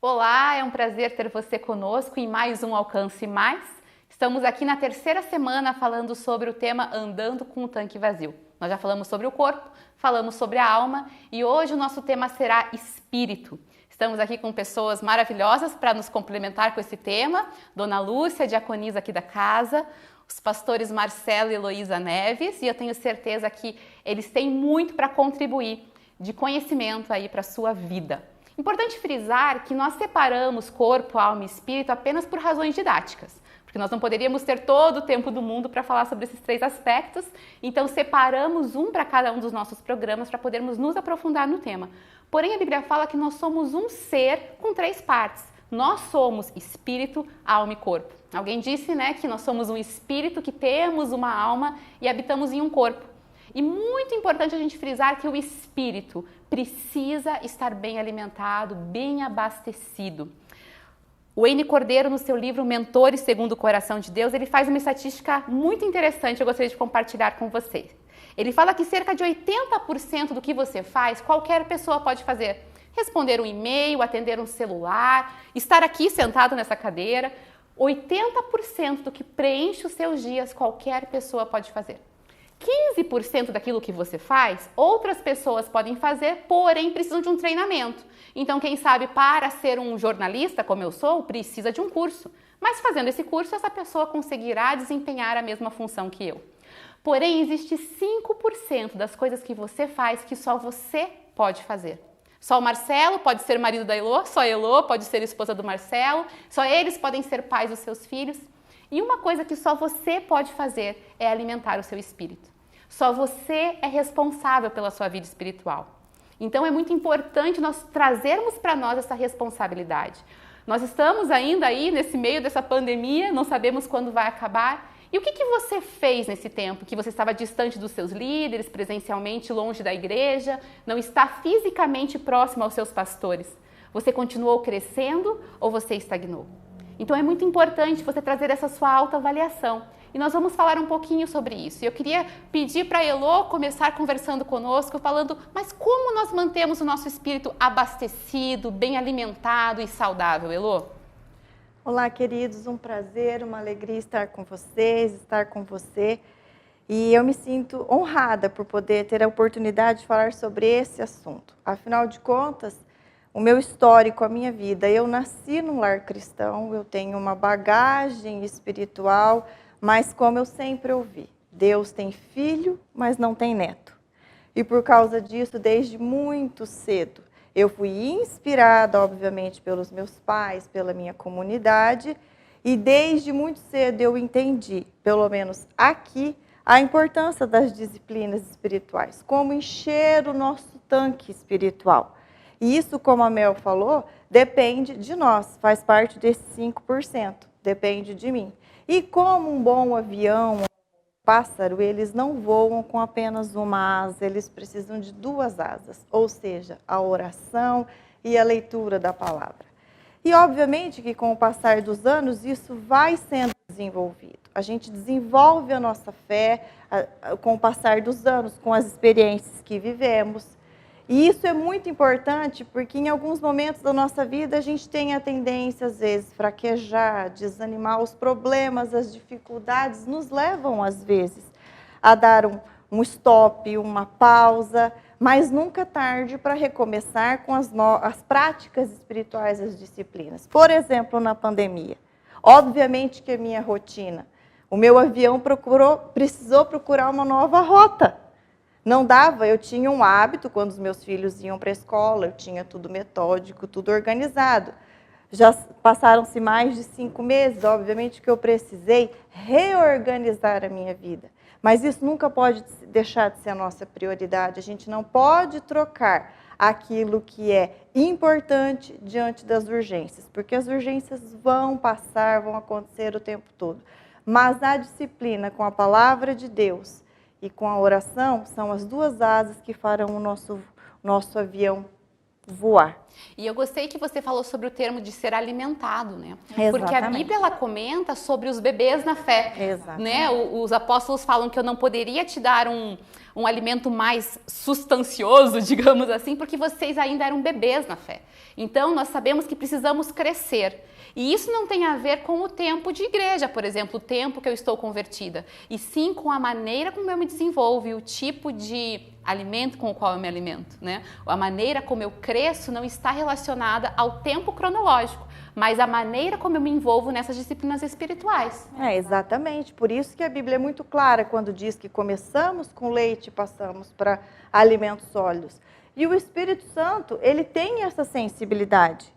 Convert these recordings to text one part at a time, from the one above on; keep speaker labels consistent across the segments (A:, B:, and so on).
A: Olá, é um prazer ter você conosco em mais um Alcance Mais. Estamos aqui na terceira semana falando sobre o tema Andando com o Tanque Vazio. Nós já falamos sobre o corpo, falamos sobre a alma e hoje o nosso tema será espírito. Estamos aqui com pessoas maravilhosas para nos complementar com esse tema. Dona Lúcia, diaconisa aqui da casa, os pastores Marcelo e Heloísa Neves, e eu tenho certeza que eles têm muito para contribuir de conhecimento aí para a sua vida. Importante frisar que nós separamos corpo, alma e espírito apenas por razões didáticas, porque nós não poderíamos ter todo o tempo do mundo para falar sobre esses três aspectos, então separamos um para cada um dos nossos programas para podermos nos aprofundar no tema. Porém, a Bíblia fala que nós somos um ser com três partes. Nós somos espírito, alma e corpo. Alguém disse, que nós somos um espírito, que temos uma alma e habitamos em um corpo. E muito importante a gente frisar que o espírito precisa estar bem alimentado, bem abastecido. O N. Cordeiro, no seu livro Mentores Segundo o Coração de Deus, ele faz uma estatística muito interessante, eu gostaria de compartilhar com vocês. Ele fala que cerca de 80% do que você faz, qualquer pessoa pode fazer. Responder um e-mail, atender um celular, estar aqui sentado nessa cadeira. 80% do que preenche os seus dias, qualquer pessoa pode fazer. 15% daquilo que você faz, outras pessoas podem fazer, porém precisam de um treinamento. Então, quem sabe, para ser um jornalista, como eu sou, precisa de um curso. Mas fazendo esse curso, essa pessoa conseguirá desempenhar a mesma função que eu. Porém, existe 5% das coisas que você faz que só você pode fazer. Só o Marcelo pode ser marido da Elô, só a Elô pode ser esposa do Marcelo, só eles podem ser pais dos seus filhos. E uma coisa que só você pode fazer é alimentar o seu espírito. Só você é responsável pela sua vida espiritual. Então é muito importante nós trazermos para nós essa responsabilidade. Nós estamos ainda aí nesse meio dessa pandemia, não sabemos quando vai acabar. E o que você fez nesse tempo? Que você estava distante dos seus líderes, presencialmente longe da igreja, não está fisicamente próximo aos seus pastores. Você continuou crescendo ou você estagnou? Então é muito importante você trazer essa sua autoavaliação. E nós vamos falar um pouquinho sobre isso. E eu queria pedir para a Elô começar conversando conosco, falando, mas como nós mantemos o nosso espírito abastecido, bem alimentado e saudável, Elô?
B: Olá, queridos, um prazer, uma alegria estar com vocês, estar com você. E eu me sinto honrada por poder ter a oportunidade de falar sobre esse assunto. Afinal de contas, o meu histórico, a minha vida, eu nasci num lar cristão, eu tenho uma bagagem espiritual, mas como eu sempre ouvi, Deus tem filho, mas não tem neto. E por causa disso, desde muito cedo, eu fui inspirada, obviamente, pelos meus pais, pela minha comunidade, e desde muito cedo eu entendi, pelo menos aqui, a importância das disciplinas espirituais, como encher o nosso tanque espiritual. E isso, como a Mel falou, depende de nós, faz parte desses 5%, depende de mim. E como um bom avião, um pássaro, eles não voam com apenas uma asa, eles precisam de duas asas, ou seja, a oração e a leitura da palavra. E obviamente que com o passar dos anos isso vai sendo desenvolvido. A gente desenvolve a nossa fé com o passar dos anos, com as experiências que vivemos. E isso é muito importante porque em alguns momentos da nossa vida a gente tem a tendência, às vezes, fraquejar, desanimar. Os problemas, as dificuldades nos levam, às vezes, a dar um stop, uma pausa, mas nunca tarde para recomeçar com as práticas espirituais, as disciplinas. Por exemplo, na pandemia. Obviamente que a minha rotina, o meu avião precisou procurar uma nova rota. Não dava, eu tinha um hábito, quando os meus filhos iam para a escola, eu tinha tudo metódico, tudo organizado. Já passaram-se mais de 5 meses, obviamente que eu precisei reorganizar a minha vida. Mas isso nunca pode deixar de ser a nossa prioridade. A gente não pode trocar aquilo que é importante diante das urgências, porque as urgências vão passar, vão acontecer o tempo todo. Mas a disciplina com a palavra de Deus e com a oração são as duas asas que farão o nosso avião voar.
A: E eu gostei que você falou sobre o termo de ser alimentado, né?
B: Exatamente.
A: Porque a Bíblia ela comenta sobre os bebês na fé.
B: Exatamente.
A: Né? Os apóstolos falam que eu não poderia te dar um alimento mais sustancioso, digamos assim, porque vocês ainda eram bebês na fé. Então, nós sabemos que precisamos crescer. E isso não tem a ver com o tempo de igreja, por exemplo, o tempo que eu estou convertida, e sim com a maneira como eu me desenvolvo e o tipo de alimento com o qual eu me alimento, né? A maneira como eu cresço não está relacionada ao tempo cronológico, mas a maneira como eu me envolvo nessas disciplinas espirituais.
B: Exatamente. Por isso que a Bíblia é muito clara quando diz que começamos com leite e passamos para alimentos sólidos. E o Espírito Santo, ele tem essa sensibilidade,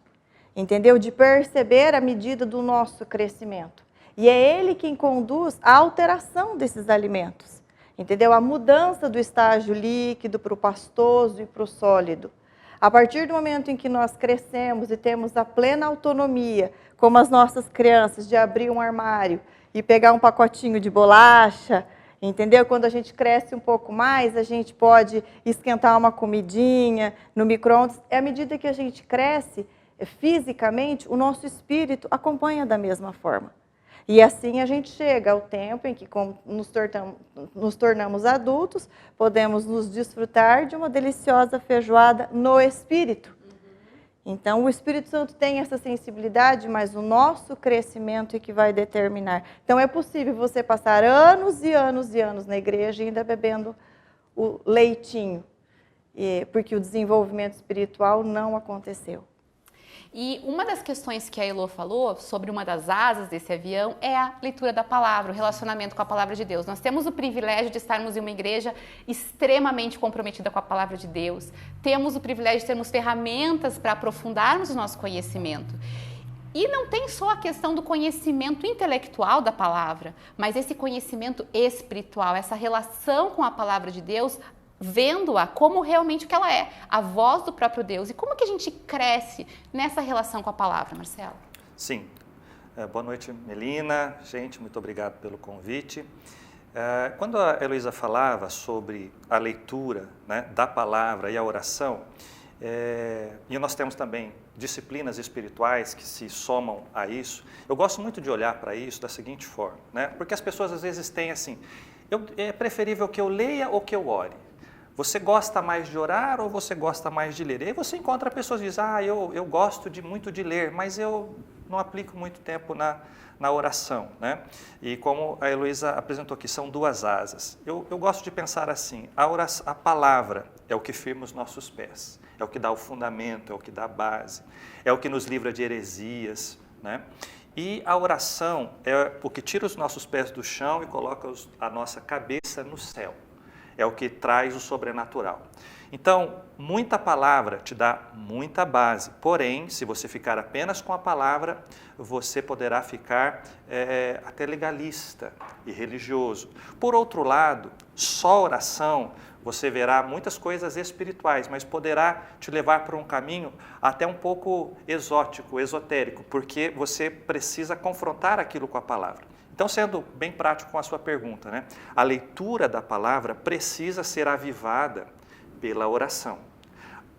B: entendeu? De perceber a medida do nosso crescimento. E é ele quem conduz a alteração desses alimentos, entendeu? A mudança do estágio líquido para o pastoso e para o sólido. A partir do momento em que nós crescemos e temos a plena autonomia, como as nossas crianças, de abrir um armário e pegar um pacotinho de bolacha, entendeu? Quando a gente cresce um pouco mais, a gente pode esquentar uma comidinha no micro-ondas. À medida que a gente cresce fisicamente, o nosso espírito acompanha da mesma forma. E assim a gente chega ao tempo em que, como nos tornamos adultos, podemos nos desfrutar de uma deliciosa feijoada no Espírito. Então, o Espírito Santo tem essa sensibilidade, mas o nosso crescimento é que vai determinar. Então, é possível você passar anos e anos e anos na igreja ainda bebendo o leitinho, porque o desenvolvimento espiritual não aconteceu.
A: E uma das questões que a Elô falou sobre uma das asas desse avião é a leitura da palavra, o relacionamento com a palavra de Deus. Nós temos o privilégio de estarmos em uma igreja extremamente comprometida com a palavra de Deus. Temos o privilégio de termos ferramentas para aprofundarmos o nosso conhecimento. E não tem só a questão do conhecimento intelectual da palavra, mas esse conhecimento espiritual, essa relação com a palavra de Deus, vendo-a como realmente o que ela é, a voz do próprio Deus. E como que a gente cresce nessa relação com a palavra, Marcelo?
C: Sim. Boa noite, Melina. Gente, muito obrigado pelo convite. Quando a Heloísa falava sobre a leitura, né, da palavra e a oração, e nós temos também disciplinas espirituais que se somam a isso, eu gosto muito de olhar para isso da seguinte forma, né? Porque as pessoas às vezes têm assim, é preferível que eu leia ou que eu ore. Você gosta mais de orar ou você gosta mais de ler? E aí você encontra pessoas que dizem, eu gosto muito de ler, mas eu não aplico muito tempo na oração, né? E como a Heloísa apresentou aqui, são duas asas. Eu gosto de pensar assim, a palavra é o que firma os nossos pés, é o que dá o fundamento, é o que dá a base, é o que nos livra de heresias, né? E a oração é o que tira os nossos pés do chão e coloca a nossa cabeça no céu. É o que traz o sobrenatural. Então, muita palavra te dá muita base, porém, se você ficar apenas com a palavra, você poderá ficar até legalista e religioso. Por outro lado, só oração, você verá muitas coisas espirituais, mas poderá te levar por um caminho até um pouco exótico, esotérico, porque você precisa confrontar aquilo com a palavra. Então, sendo bem prático com a sua pergunta, né? A leitura da palavra precisa ser avivada pela oração.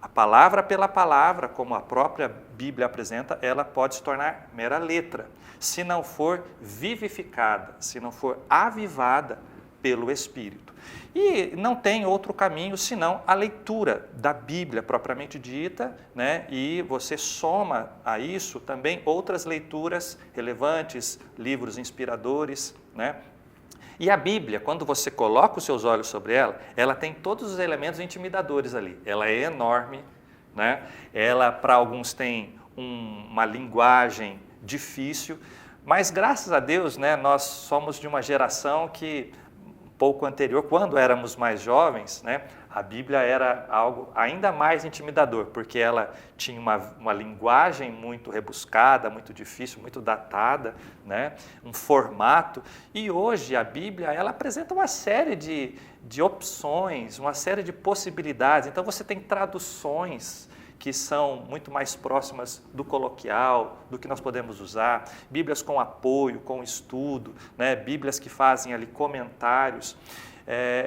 C: A palavra pela palavra, como a própria Bíblia apresenta, ela pode se tornar mera letra, se não for vivificada, se não for avivada pelo Espírito. E não tem outro caminho senão a leitura da Bíblia propriamente dita, né? E você soma a isso também outras leituras relevantes, livros inspiradores, né? E a Bíblia, quando você coloca os seus olhos sobre ela, ela tem todos os elementos intimidadores ali. Ela é enorme, né? Ela, para alguns, tem uma linguagem difícil, mas graças a Deus, né, nós somos de uma geração que pouco anterior, quando éramos mais jovens, né, a Bíblia era algo ainda mais intimidador, porque ela tinha uma linguagem muito rebuscada, muito difícil, muito datada, né, um formato. E hoje a Bíblia ela apresenta uma série de opções, uma série de possibilidades. Então você tem traduções que são muito mais próximas do coloquial, do que nós podemos usar, Bíblias com apoio, com estudo, né? Bíblias que fazem ali comentários.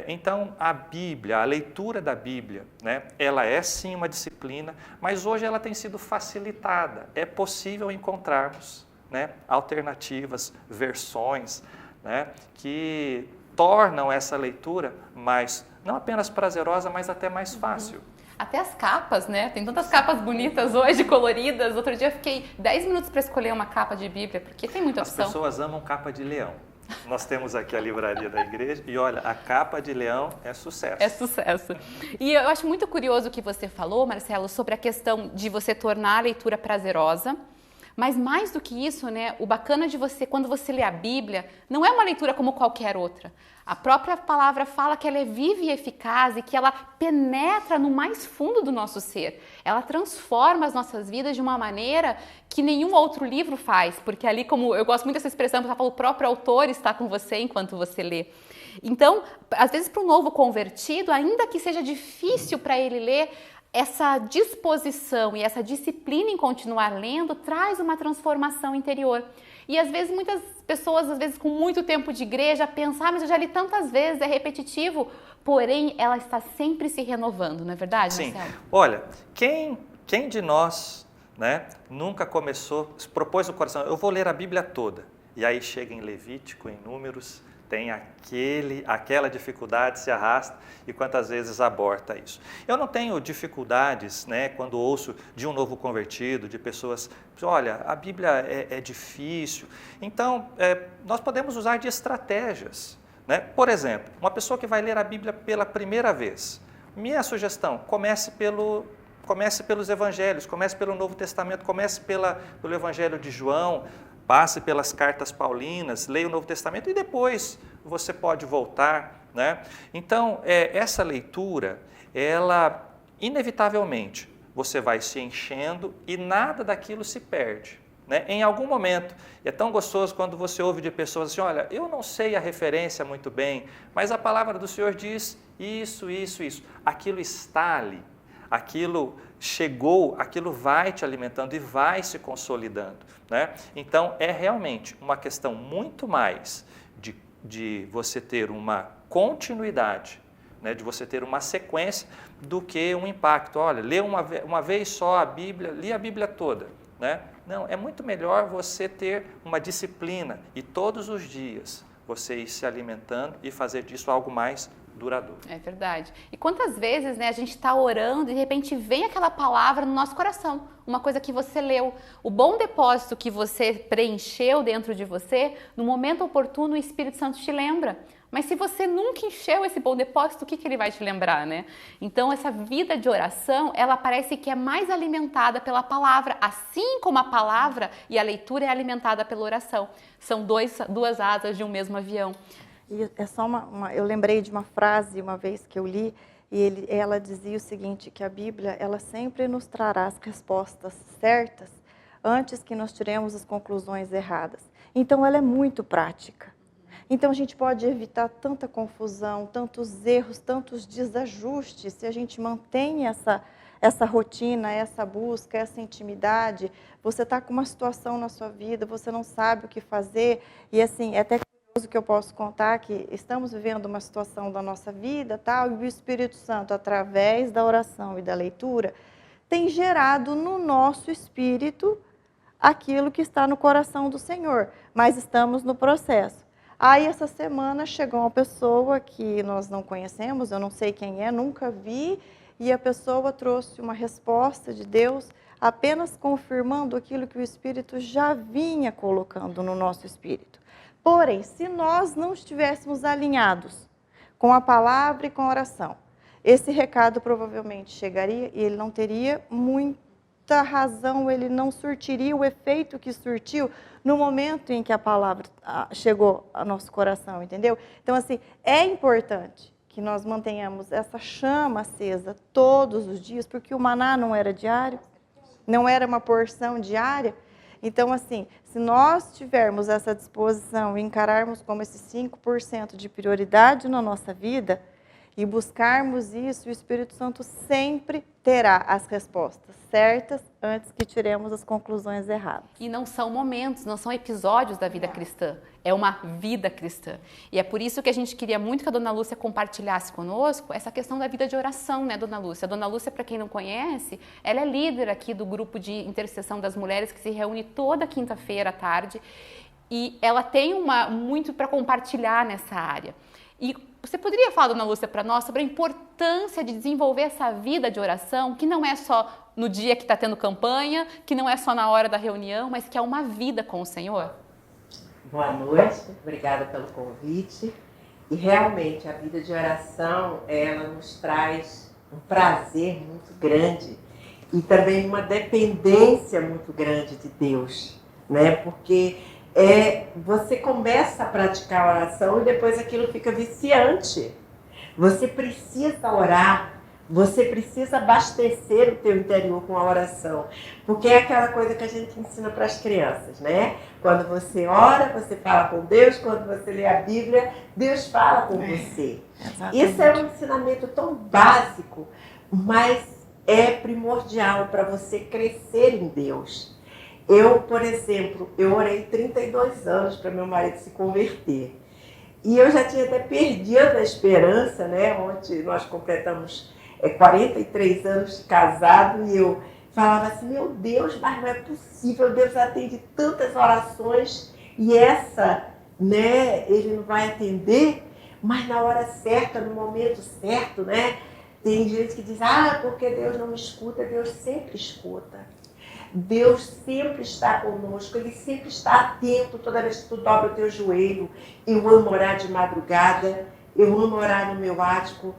C: Então, a Bíblia, a leitura da Bíblia, né? Ela é sim uma disciplina, mas hoje ela tem sido facilitada. É possível encontrarmos, né, alternativas, versões, né, que tornam essa leitura mais não apenas prazerosa, mas até mais fácil.
A: Até as capas, né? Tem tantas capas bonitas hoje, coloridas. Outro dia eu fiquei 10 minutos para escolher uma capa de Bíblia, porque tem muita opção.
C: As pessoas amam capa de leão. Nós temos aqui a livraria da igreja e olha, a capa de leão é sucesso.
A: É sucesso. E eu acho muito curioso o que você falou, Marcelo, sobre a questão de você tornar a leitura prazerosa. Mas mais do que isso, né, o bacana de você, quando você lê a Bíblia, não é uma leitura como qualquer outra. A própria palavra fala que ela é viva e eficaz e que ela penetra no mais fundo do nosso ser. Ela transforma as nossas vidas de uma maneira que nenhum outro livro faz, porque ali, como eu gosto muito dessa expressão, o próprio autor está com você enquanto você lê. Então, às vezes para um novo convertido, ainda que seja difícil para ele ler, essa disposição e essa disciplina em continuar lendo traz uma transformação interior. E às vezes muitas pessoas, às vezes com muito tempo de igreja, pensam, mas eu já li tantas vezes, é repetitivo, porém ela está sempre se renovando, não é verdade,
C: Sim.
A: Marcelo?
C: Olha, quem de nós, né, nunca propôs no coração, eu vou ler a Bíblia toda, e aí chega em Levítico, em Números, tem aquela dificuldade, se arrasta e quantas vezes aborta isso. Eu não tenho dificuldades, né, quando ouço de um novo convertido, de pessoas, olha, a Bíblia é difícil. Então, nós podemos usar de estratégias, né? Por exemplo, uma pessoa que vai ler a Bíblia pela primeira vez, minha sugestão, comece pelos evangelhos, comece pelo Novo Testamento, comece pelo Evangelho de João, passe pelas cartas paulinas, leia o Novo Testamento e depois você pode voltar, né? Então, essa leitura, ela, inevitavelmente, você vai se enchendo e nada daquilo se perde, né? Em algum momento, é tão gostoso quando você ouve de pessoas assim, olha, eu não sei a referência muito bem, mas a palavra do Senhor diz isso. Aquilo está ali. Aquilo chegou, aquilo vai te alimentando e vai se consolidando, né? Então, é realmente uma questão muito mais de você ter uma continuidade, né? De você ter uma sequência do que um impacto. Olha, lê uma vez só a Bíblia, li a Bíblia toda, né? Não, é muito melhor você ter uma disciplina e todos os dias você ir se alimentando e fazer disso algo mais duradouro.
A: É verdade. E quantas vezes, né, a gente está orando e de repente vem aquela palavra no nosso coração, uma coisa que você leu, o bom depósito que você preencheu dentro de você, no momento oportuno o Espírito Santo te lembra. Mas se você nunca encheu esse bom depósito, o que ele vai te lembrar, né? Então, essa vida de oração, ela parece que é mais alimentada pela palavra, assim como a palavra e a leitura é alimentada pela oração. São duas asas de um mesmo avião.
B: E é só eu lembrei de uma frase uma vez que eu li e ela dizia o seguinte, que a Bíblia ela sempre nos trará as respostas certas antes que nós tiremos as conclusões erradas. Então ela é muito prática. Então a gente pode evitar tanta confusão, tantos erros, tantos desajustes se a gente mantém essa rotina, essa busca, essa intimidade. Você está com uma situação na sua vida, você não sabe o que fazer e assim, é até que eu posso contar que estamos vivendo uma situação da nossa vida, tal, e o Espírito Santo, através da oração e da leitura, tem gerado no nosso espírito aquilo que está no coração do Senhor, mas estamos no processo. Aí, essa semana, chegou uma pessoa que nós não conhecemos, eu não sei quem é, nunca vi, e a pessoa trouxe uma resposta de Deus, apenas confirmando aquilo que o Espírito já vinha colocando no nosso espírito. Porém, se nós não estivéssemos alinhados com a palavra e com a oração, esse recado provavelmente chegaria e ele não teria muita razão, ele não surtiria o efeito que surtiu no momento em que a palavra chegou ao nosso coração, entendeu? Então, assim, é importante que nós mantenhamos essa chama acesa todos os dias, porque o maná não era diário, não era uma porção diária. Então, assim, se nós tivermos essa disposição e encararmos como esses 5% de prioridade na nossa vida e buscarmos isso, o Espírito Santo sempre terá as respostas certas antes que tiremos as conclusões erradas.
A: E não são momentos, não são episódios da vida cristã, é uma vida cristã. E é por isso que a gente queria muito que a Dona Lúcia compartilhasse conosco essa questão da vida de oração, né, Dona Lúcia? A Dona Lúcia, para quem não conhece, ela é líder aqui do grupo de intercessão das mulheres que se reúne toda quinta-feira à tarde e ela tem muito para compartilhar nessa área. E Você poderia falar, dona Lúcia, para nós sobre a importância de desenvolver essa vida de oração, que não é só no dia que está tendo campanha, que não é só na hora da reunião, mas que é uma vida com o Senhor?
D: Boa noite, obrigada pelo convite. E realmente a vida de oração, ela nos traz um prazer muito grande e também uma dependência muito grande de Deus, né? Porque você começa a praticar a oração e depois aquilo fica viciante. Você precisa orar, você precisa abastecer o teu interior com a oração, porque é aquela coisa que a gente ensina para as crianças, né? Quando você ora, você fala com Deus, quando você lê a Bíblia, Deus fala com você.
B: Exatamente.
D: Isso é um ensinamento tão básico, mas é primordial para você crescer em Deus. Eu, por exemplo, eu orei 32 anos para meu marido se converter. E eu já tinha até perdido a esperança, né? Ontem nós completamos 43 anos de casado e eu falava assim, meu Deus, mas não é possível, Deus atende tantas orações e essa, né, ele não vai atender, mas na hora certa, no momento certo, né? Tem gente que diz, porque Deus não me escuta, Deus sempre escuta. Deus sempre está conosco, Ele sempre está atento toda vez que tu dobra o teu joelho. Eu amo orar de madrugada, eu amo orar no meu ático.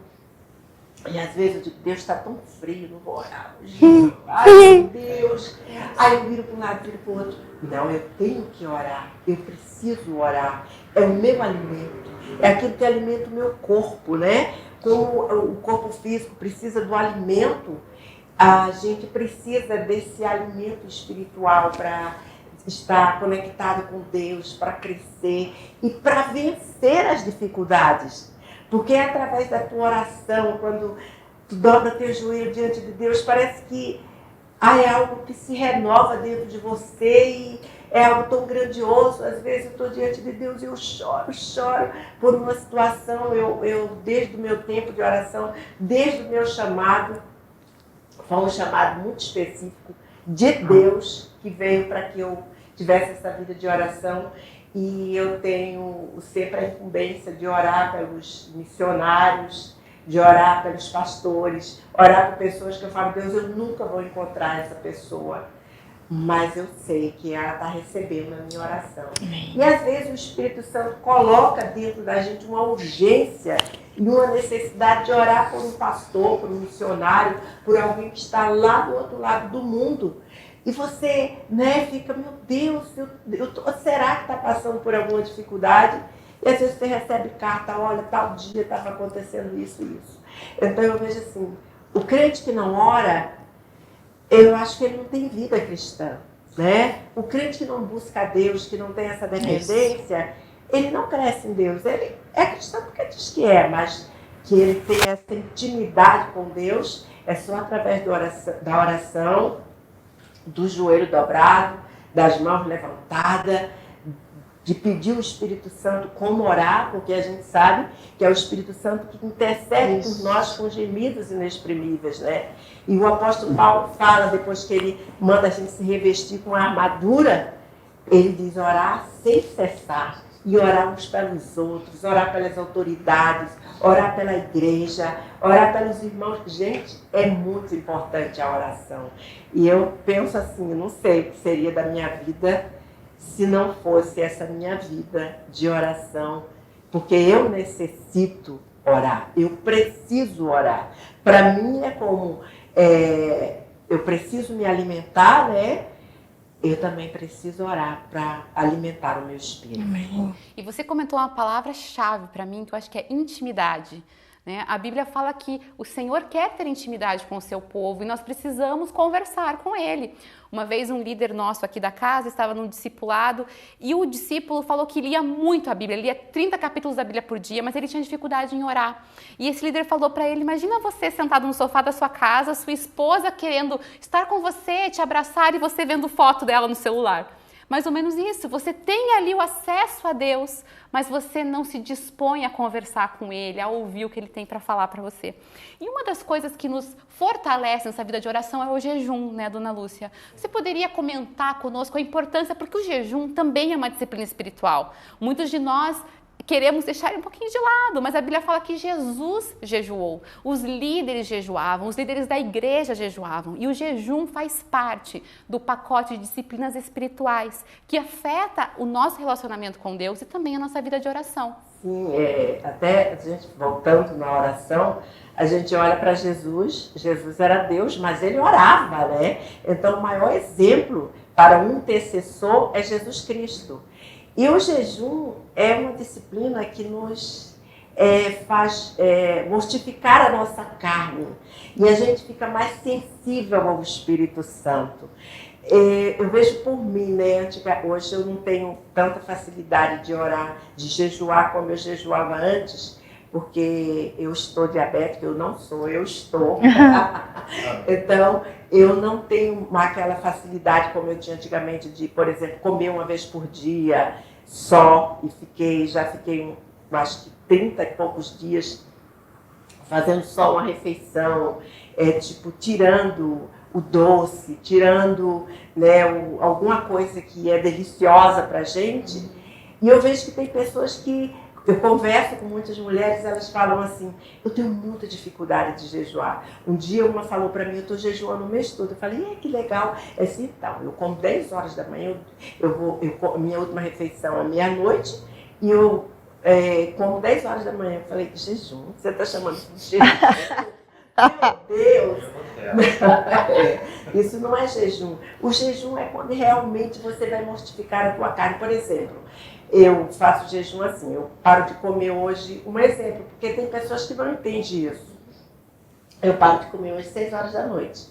D: E às vezes eu digo, Deus está tão frio, não vou orar hoje. Ai, meu Deus. Aí eu viro para um lado, viro para o outro. Não, eu tenho que orar, eu preciso orar. É o meu alimento, é aquilo que alimenta o meu corpo, né? Como o corpo físico precisa do alimento, a gente precisa desse alimento espiritual para estar conectado com Deus, para crescer e para vencer as dificuldades. Porque é através da tua oração, quando tu dobra teu joelho diante de Deus, parece que é algo que se renova dentro de você e é algo tão grandioso. Às vezes eu estou diante de Deus e eu choro por uma situação. Eu desde o meu tempo de oração, desde o meu chamado, foi um chamado muito específico de Deus que veio para que eu tivesse essa vida de oração. E eu tenho sempre a incumbência de orar pelos missionários, de orar pelos pastores, orar por pessoas que eu falo, Deus, eu nunca vou encontrar essa pessoa, mas eu sei que ela está recebendo a minha oração. E às vezes o Espírito Santo coloca dentro da gente uma urgência e uma necessidade de orar por um pastor, por um missionário, por alguém que está lá do outro lado do mundo. E você, né, fica, meu Deus, será que está passando por alguma dificuldade? E às vezes você recebe carta, olha, tal dia estava acontecendo isso e isso. Então eu vejo assim, o crente que não ora, eu acho que ele não tem vida cristã, né? O crente que não busca a Deus, que não tem essa dependência, ele não cresce em Deus. Ele é cristão porque diz que é, mas que ele tem essa intimidade com Deus é só através da oração, do joelho dobrado, das mãos levantadas, de pedir o Espírito Santo como orar, porque a gente sabe que é o Espírito Santo que intercede por nós com gemidos inexprimíveis, né? E o apóstolo Paulo fala, depois que ele manda a gente se revestir com a armadura, ele diz orar sem cessar, e orar uns pelos outros, orar pelas autoridades, orar pela igreja, orar pelos irmãos. Gente, é muito importante a oração. E eu penso assim, eu não sei o que seria da minha vida se não fosse essa minha vida de oração, porque eu necessito orar, eu preciso orar. Para mim é como, eu preciso me alimentar, né? Eu também preciso orar para alimentar o meu espírito.
B: Amém.
A: E você comentou uma palavra-chave para mim, que eu acho que é intimidade. Né? A Bíblia fala que o Senhor quer ter intimidade com o seu povo e nós precisamos conversar com Ele. Uma vez um líder nosso aqui da casa estava num discipulado e o discípulo falou que lia muito a Bíblia, lia 30 capítulos da Bíblia por dia, mas ele tinha dificuldade em orar. E esse líder falou para ele, imagina você sentado no sofá da sua casa, sua esposa querendo estar com você, te abraçar e você vendo foto dela no celular. Mais ou menos isso, você tem ali o acesso a Deus, mas você não se dispõe a conversar com Ele, a ouvir o que Ele tem para falar para você. E uma das coisas que nos fortalece nessa vida de oração é o jejum, né, dona Lúcia? Você poderia comentar conosco a importância, porque o jejum também é uma disciplina espiritual. Muitos de nós queremos deixar ele um pouquinho de lado, mas a Bíblia fala que Jesus jejuou, os líderes jejuavam, os líderes da igreja jejuavam, e o jejum faz parte do pacote de disciplinas espirituais que afeta o nosso relacionamento com Deus e também a nossa vida de oração.
D: Sim, até a gente voltando na oração, a gente olha para Jesus, Jesus era Deus, mas ele orava, né? Então o maior exemplo para um intercessor é Jesus Cristo. E o jejum é uma disciplina que nos faz mortificar a nossa carne. E a gente fica mais sensível ao Espírito Santo. Eu vejo por mim, né? Hoje eu não tenho tanta facilidade de orar, de jejuar como eu jejuava antes, porque eu estou diabética, eu não sou, eu estou. Então, eu não tenho aquela facilidade como eu tinha antigamente de, por exemplo, comer uma vez por dia só, e já fiquei acho que 30 e poucos dias fazendo só uma refeição, tirando o doce, tirando, né, alguma coisa que é deliciosa para a gente. E eu vejo que tem pessoas que, eu converso com muitas mulheres, elas falam assim, eu tenho muita dificuldade de jejuar. Um dia uma falou para mim, eu estou jejuando o mês todo. Eu falei, que legal. É assim, então, eu como 10 horas da manhã, minha última refeição é meia-noite, e eu como 10 horas da manhã. Eu falei, que jejum? Você está chamando de jejum? Meu Deus! Isso não é jejum. O jejum é quando realmente você vai mortificar a tua carne. Por exemplo, eu faço jejum assim, eu paro de comer hoje, um exemplo, porque tem pessoas que não entendem isso. Eu paro de comer hoje às 6 horas da noite,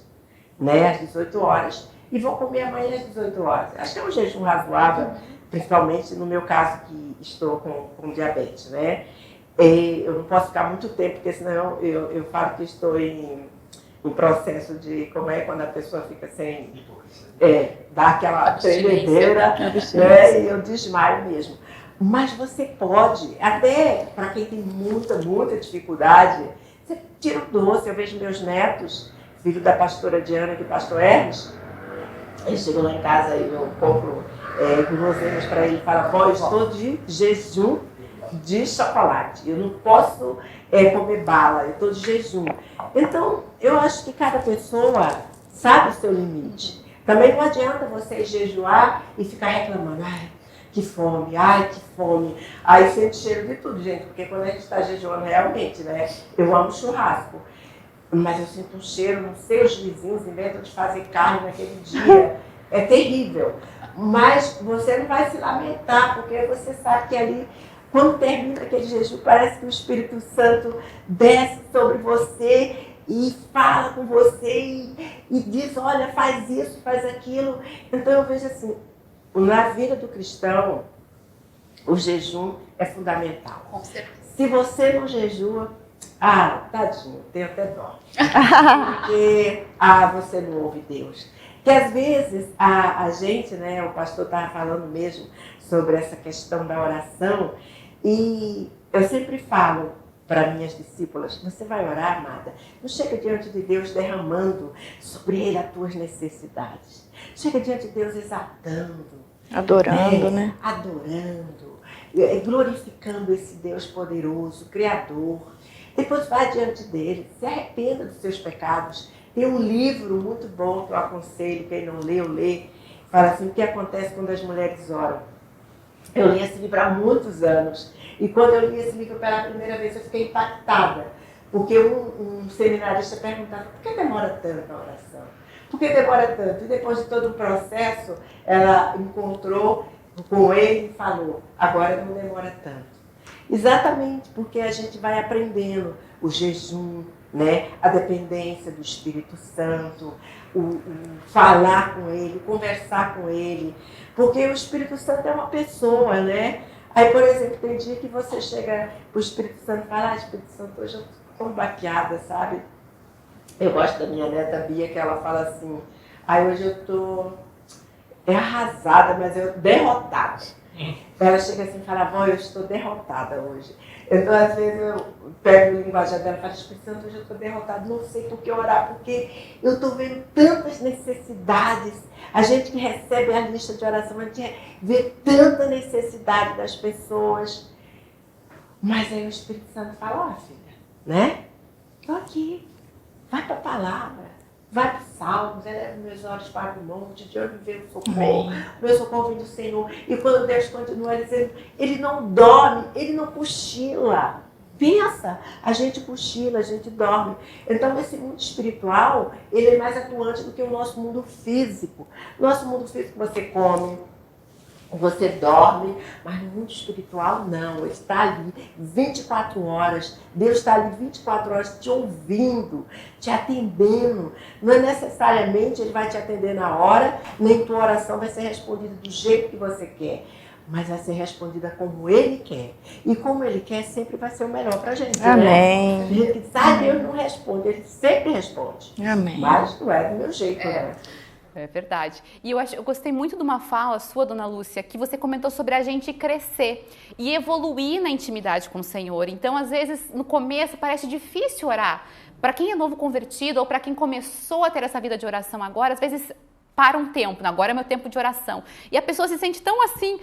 D: né, às 18 horas, e vou comer amanhã às 18 horas. Acho que é um jejum razoável, principalmente no meu caso que estou com diabetes, né. Eu não posso ficar muito tempo, porque senão eu falo que estou em processo de, como é quando a pessoa fica sem, dá aquela tremedeira, né, e eu desmaio mesmo. Mas você pode, até para quem tem muita dificuldade, você tira o doce. Eu vejo meus netos, filho da pastora Diana e do pastor Hermes, eles chegam lá em casa e eu compro guloseimas para ele e falo, eu estou de jejum de chocolate, eu não posso comer bala, eu estou de jejum. Então, eu acho que cada pessoa sabe o seu limite. Também não adianta você jejuar e ficar reclamando, que fome, que fome. Aí sente cheiro de tudo, gente, porque quando a gente está jejuando realmente, né? Eu amo churrasco, mas eu sinto um cheiro, não sei, os vizinhos inventam de fazer carne naquele dia, é terrível. Mas você não vai se lamentar, porque você sabe que ali, quando termina aquele jejum, parece que o Espírito Santo desce sobre você e fala com você e diz, olha, faz isso, faz aquilo. Então eu vejo assim, na vida do cristão, o jejum é fundamental.
A: Com certeza.
D: Se você não jejua, tadinho, tenho até dó. Porque você não ouve Deus. Que às vezes a gente, né, o pastor estava falando mesmo sobre essa questão da oração, e eu sempre falo para minhas discípulas, você vai orar, amada, não chega diante de Deus derramando sobre Ele as tuas necessidades. Chega diante de Deus exaltando.
B: Adorando, né?
D: Adorando, glorificando esse Deus poderoso, Criador. Depois vai diante dele, se arrependa dos seus pecados. Tem um livro muito bom que eu aconselho, quem não leu, lê. Fala assim, o que acontece quando as mulheres oram. Eu li esse livro há muitos anos. E quando eu li esse livro pela primeira vez, eu fiquei impactada. Porque um seminarista perguntava, por que demora tanto a oração? Por que demora tanto? E depois de todo o processo, ela encontrou com ele e falou, agora não demora tanto. Exatamente, porque a gente vai aprendendo o jejum, né? A dependência do Espírito Santo, o falar com ele, o conversar com ele. Porque o Espírito Santo é uma pessoa, né? Aí, por exemplo, tem dia que você chega para o Espírito Santo e fala, Espírito Santo, hoje eu estou baqueada, sabe? Eu gosto da minha neta Bia, que ela fala assim, hoje eu estou arrasada, mas eu derrotada. Ela chega assim e fala, avó, eu estou derrotada hoje. Então, às vezes, eu pego o linguajar dela e falo, Espírito Santo, hoje eu estou derrotada, não sei por que orar, porque eu estou vendo tantas necessidades. A gente que recebe a lista de oração, a gente vê tanta necessidade das pessoas. Mas aí o Espírito Santo fala, ó, filha, né? Tô aqui, vai para a palavra, vai para os salmos, eleva meus olhos para o monte, de onde vem o socorro, meu socorro vem do Senhor. E quando Deus continua dizendo, ele não dorme, ele não cochila. Pensa, a gente cochila, a gente dorme. Então, esse mundo espiritual, ele é mais atuante do que o nosso mundo físico. Nosso mundo físico, você come, você dorme, mas no mundo espiritual, não. Ele está ali 24 horas. Deus está ali 24 horas te ouvindo, te atendendo. Não é necessariamente ele vai te atender na hora, nem tua oração vai ser respondida do jeito que você quer. Mas vai ser respondida como Ele quer. E como Ele quer, sempre vai ser o melhor pra gente.
B: Amém.
D: Né? A gente sabe, Deus não responde, Ele sempre responde.
B: Amém.
D: Mas não é do meu jeito, né?
A: É verdade. E eu gostei muito de uma fala sua, dona Lúcia, que você comentou sobre a gente crescer e evoluir na intimidade com o Senhor. Então, às vezes, no começo parece difícil orar. Para quem é novo convertido ou para quem começou a ter essa vida de oração agora, às vezes para um tempo, agora é meu tempo de oração. E a pessoa se sente tão assim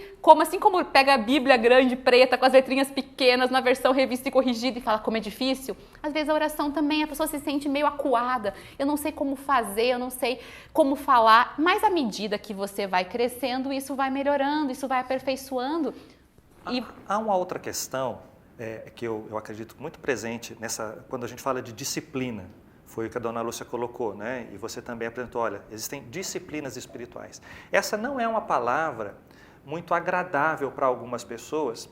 A: como pega a Bíblia grande, preta, com as letrinhas pequenas, na versão revista e corrigida e fala como é difícil. Às vezes a oração também, a pessoa se sente meio acuada. Eu não sei como fazer, eu não sei como falar. Mas à medida que você vai crescendo, isso vai melhorando, isso vai aperfeiçoando. E
C: há uma outra questão que eu acredito muito presente quando a gente fala de disciplina. Foi o que a dona Lúcia colocou, né? E você também apresentou, olha, existem disciplinas espirituais. Essa não é uma palavra muito agradável para algumas pessoas,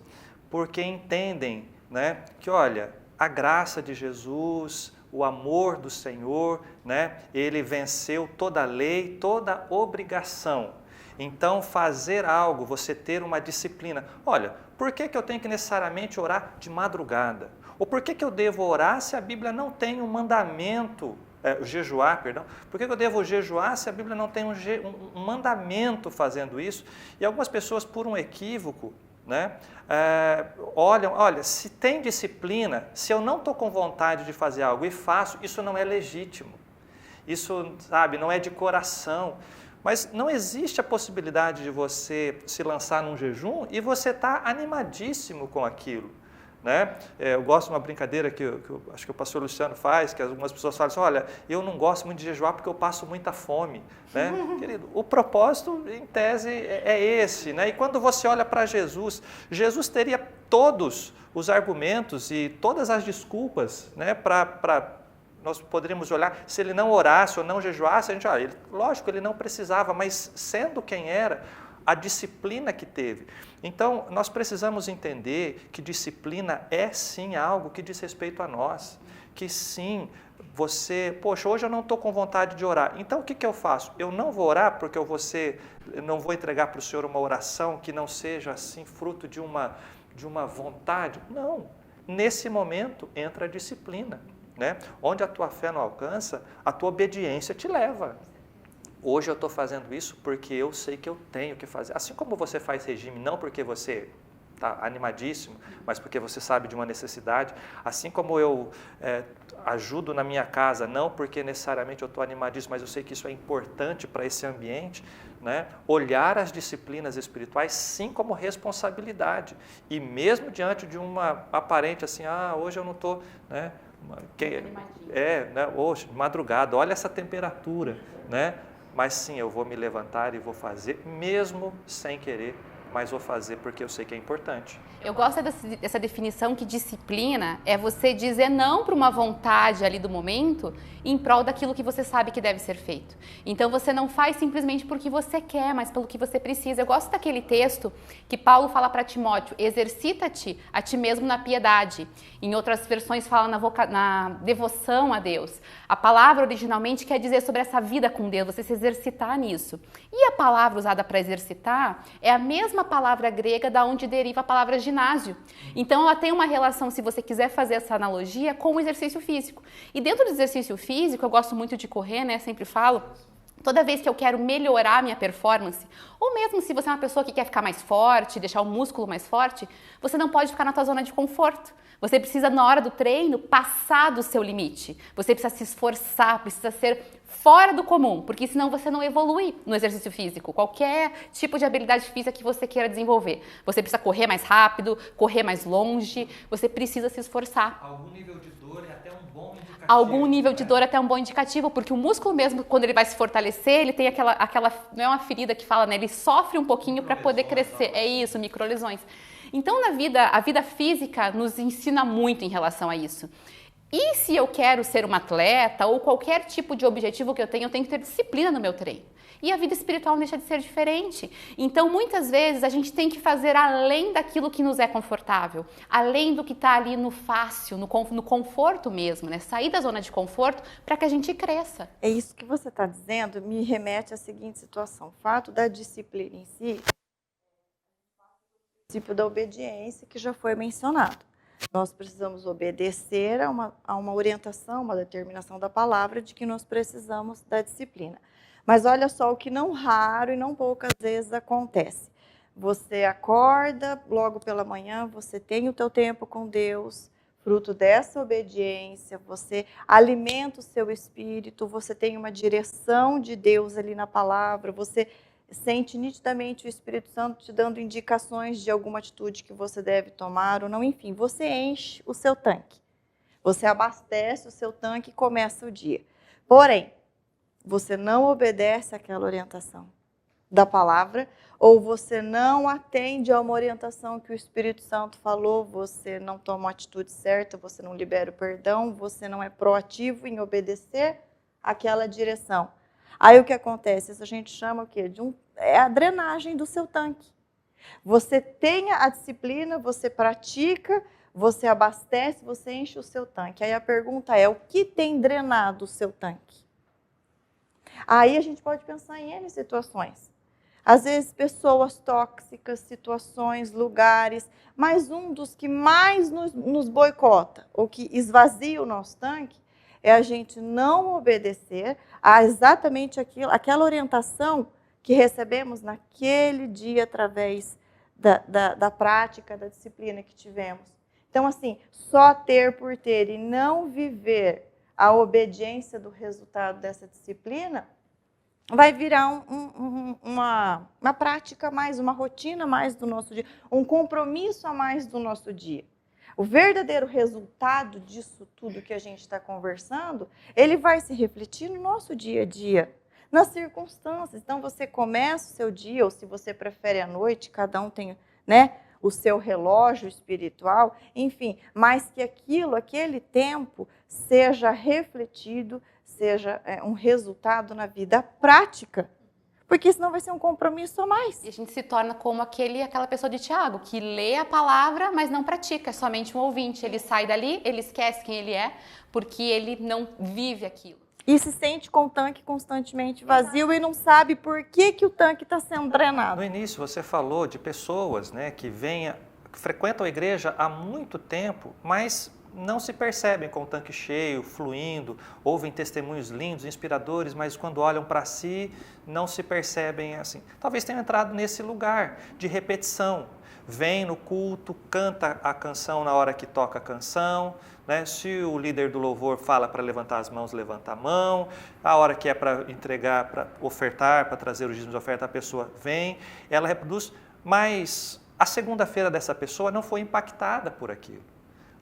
C: porque entendem, né, que, olha, a graça de Jesus, o amor do Senhor, né, ele venceu toda a lei, toda a obrigação. Então, fazer algo, você ter uma disciplina. Olha, por que eu tenho que necessariamente orar de madrugada? Ou por que eu devo orar se a Bíblia não tem um mandamento, jejuar, perdão? Por que eu devo jejuar se a Bíblia não tem um mandamento fazendo isso? E algumas pessoas, por um equívoco, né, olha, se tem disciplina, se eu não estou com vontade de fazer algo e faço, isso não é legítimo. Isso, sabe, não é de coração. Mas não existe a possibilidade de você se lançar num jejum e você estar animadíssimo com aquilo. Né? Eu gosto de uma brincadeira que eu acho que o pastor Luciano faz, que algumas pessoas falam assim, olha, eu não gosto muito de jejuar porque eu passo muita fome. Né? Querido, o propósito, em tese, é esse. Né? E quando você olha para Jesus, Jesus teria todos os argumentos e todas as desculpas, né, nós poderíamos olhar, se ele não orasse ou não jejuasse, a gente, lógico, ele não precisava, mas sendo quem era, a disciplina que teve. Então, nós precisamos entender que disciplina é sim algo que diz respeito a nós. Que sim, poxa, hoje eu não estou com vontade de orar. Então, o que eu faço? Eu não vou orar porque eu não vou entregar para o Senhor uma oração que não seja assim fruto de uma vontade. Não. Nesse momento entra a disciplina. Né? Onde a tua fé não alcança, a tua obediência te leva. Hoje eu estou fazendo isso porque eu sei que eu tenho que fazer. Assim como você faz regime, não porque você está animadíssimo, mas porque você sabe de uma necessidade. Assim como eu ajudo na minha casa, não porque necessariamente eu estou animadíssimo, mas eu sei que isso é importante para esse ambiente. Né? Olhar as disciplinas espirituais sim como responsabilidade. E mesmo diante de uma aparente assim, hoje eu não estou... Né? Né? Hoje, madrugada, olha essa temperatura, né? Mas sim, eu vou me levantar e vou fazer, mesmo sem querer, mas vou fazer porque eu sei que é importante.
A: Eu gosto dessa definição que disciplina é você dizer não para uma vontade ali do momento em prol daquilo que você sabe que deve ser feito. Então você não faz simplesmente porque você quer, mas pelo que você precisa. Eu gosto daquele texto que Paulo fala para Timóteo, exercita-te a ti mesmo na piedade. Em outras versões fala na devoção a Deus. A palavra originalmente quer dizer sobre essa vida com Deus, você se exercitar nisso. E a palavra usada para exercitar é a mesma palavra grega da onde deriva a palavra ginásio. Então ela tem uma relação, se você quiser fazer essa analogia, com o exercício físico. E dentro do exercício físico, eu gosto muito de correr, né? Sempre falo. Toda vez que eu quero melhorar a minha performance, ou mesmo se você é uma pessoa que quer ficar mais forte, deixar o músculo mais forte, você não pode ficar na tua zona de conforto. Você precisa, na hora do treino, passar do seu limite. Você precisa se esforçar, precisa ser fora do comum, porque senão você não evolui no exercício físico, qualquer tipo de habilidade física que você queira desenvolver. Você precisa correr mais rápido, correr mais longe, você precisa se esforçar.
C: Algum nível de dor é até um bom indicativo.
A: Algum nível de dor é até um bom indicativo, porque o músculo mesmo, quando ele vai se fortalecer, ele tem aquela não é uma ferida que fala, né? Ele sofre um pouquinho para poder crescer. É isso, microlesões. Então, a vida física nos ensina muito em relação a isso. E se eu quero ser uma atleta ou qualquer tipo de objetivo que eu tenho que ter disciplina no meu treino. E a vida espiritual não deixa de ser diferente. Então, muitas vezes, a gente tem que fazer além daquilo que nos é confortável, além do que está ali no fácil, no conforto mesmo, né? Sair da zona de conforto para que a gente cresça.
B: É isso que você está dizendo, me remete à seguinte situação. O fato da disciplina em si, o princípio da obediência que já foi mencionado. Nós precisamos obedecer a uma orientação, uma determinação da palavra de que nós precisamos da disciplina. Mas olha só o que não raro e não poucas vezes acontece. Você acorda logo pela manhã, você tem o teu tempo com Deus, fruto dessa obediência, você alimenta o seu espírito, você tem uma direção de Deus ali na palavra, você sente nitidamente o Espírito Santo te dando indicações de alguma atitude que você deve tomar ou não, enfim, você enche o seu tanque. Você abastece o seu tanque e começa o dia. Porém, você não obedece àquela orientação da palavra, ou você não atende a uma orientação que o Espírito Santo falou, você não toma a atitude certa, você não libera o perdão, você não é proativo em obedecer àquela direção. Aí o que acontece? Isso a gente chama o quê? É a drenagem do seu tanque. Você tem a disciplina, você pratica, você abastece, você enche o seu tanque. Aí a pergunta é, o que tem drenado o seu tanque? Aí a gente pode pensar em N situações. Às vezes pessoas tóxicas, situações, lugares, mas um dos que mais nos boicota, ou que esvazia o nosso tanque, é a gente não obedecer a exatamente aquela orientação que recebemos naquele dia através da prática, da disciplina que tivemos. Então, assim, só ter por ter e não viver a obediência do resultado dessa disciplina vai virar uma prática a mais, uma rotina a mais do nosso dia, um compromisso a mais do nosso dia. O verdadeiro resultado disso tudo que a gente está conversando, ele vai se refletir no nosso dia a dia, nas circunstâncias. Então, você começa o seu dia, ou se você prefere à noite, cada um tem, né, o seu relógio espiritual, enfim, mas que aquele tempo seja refletido, seja um resultado na vida prática. Porque senão vai ser um compromisso a mais.
A: E a gente se torna como aquela pessoa de Tiago, que lê a palavra, mas não pratica, é somente um ouvinte. Ele sai dali, ele esquece quem ele é, porque ele não vive aquilo.
B: E se sente com o tanque constantemente vazio e não sabe por que o tanque está sendo drenado.
C: No início você falou de pessoas, né, que frequentam a igreja há muito tempo, mas não se percebem com o tanque cheio, fluindo, ouvem testemunhos lindos, inspiradores, mas quando olham para si, não se percebem assim. Talvez tenham entrado nesse lugar de repetição. Vem no culto, canta a canção na hora que toca a canção, né? Se o líder do louvor fala para levantar as mãos, levanta a mão. A hora que é para entregar, para ofertar, para trazer o dízimo de oferta, a pessoa vem, ela reproduz, mas a segunda-feira dessa pessoa não foi impactada por aquilo.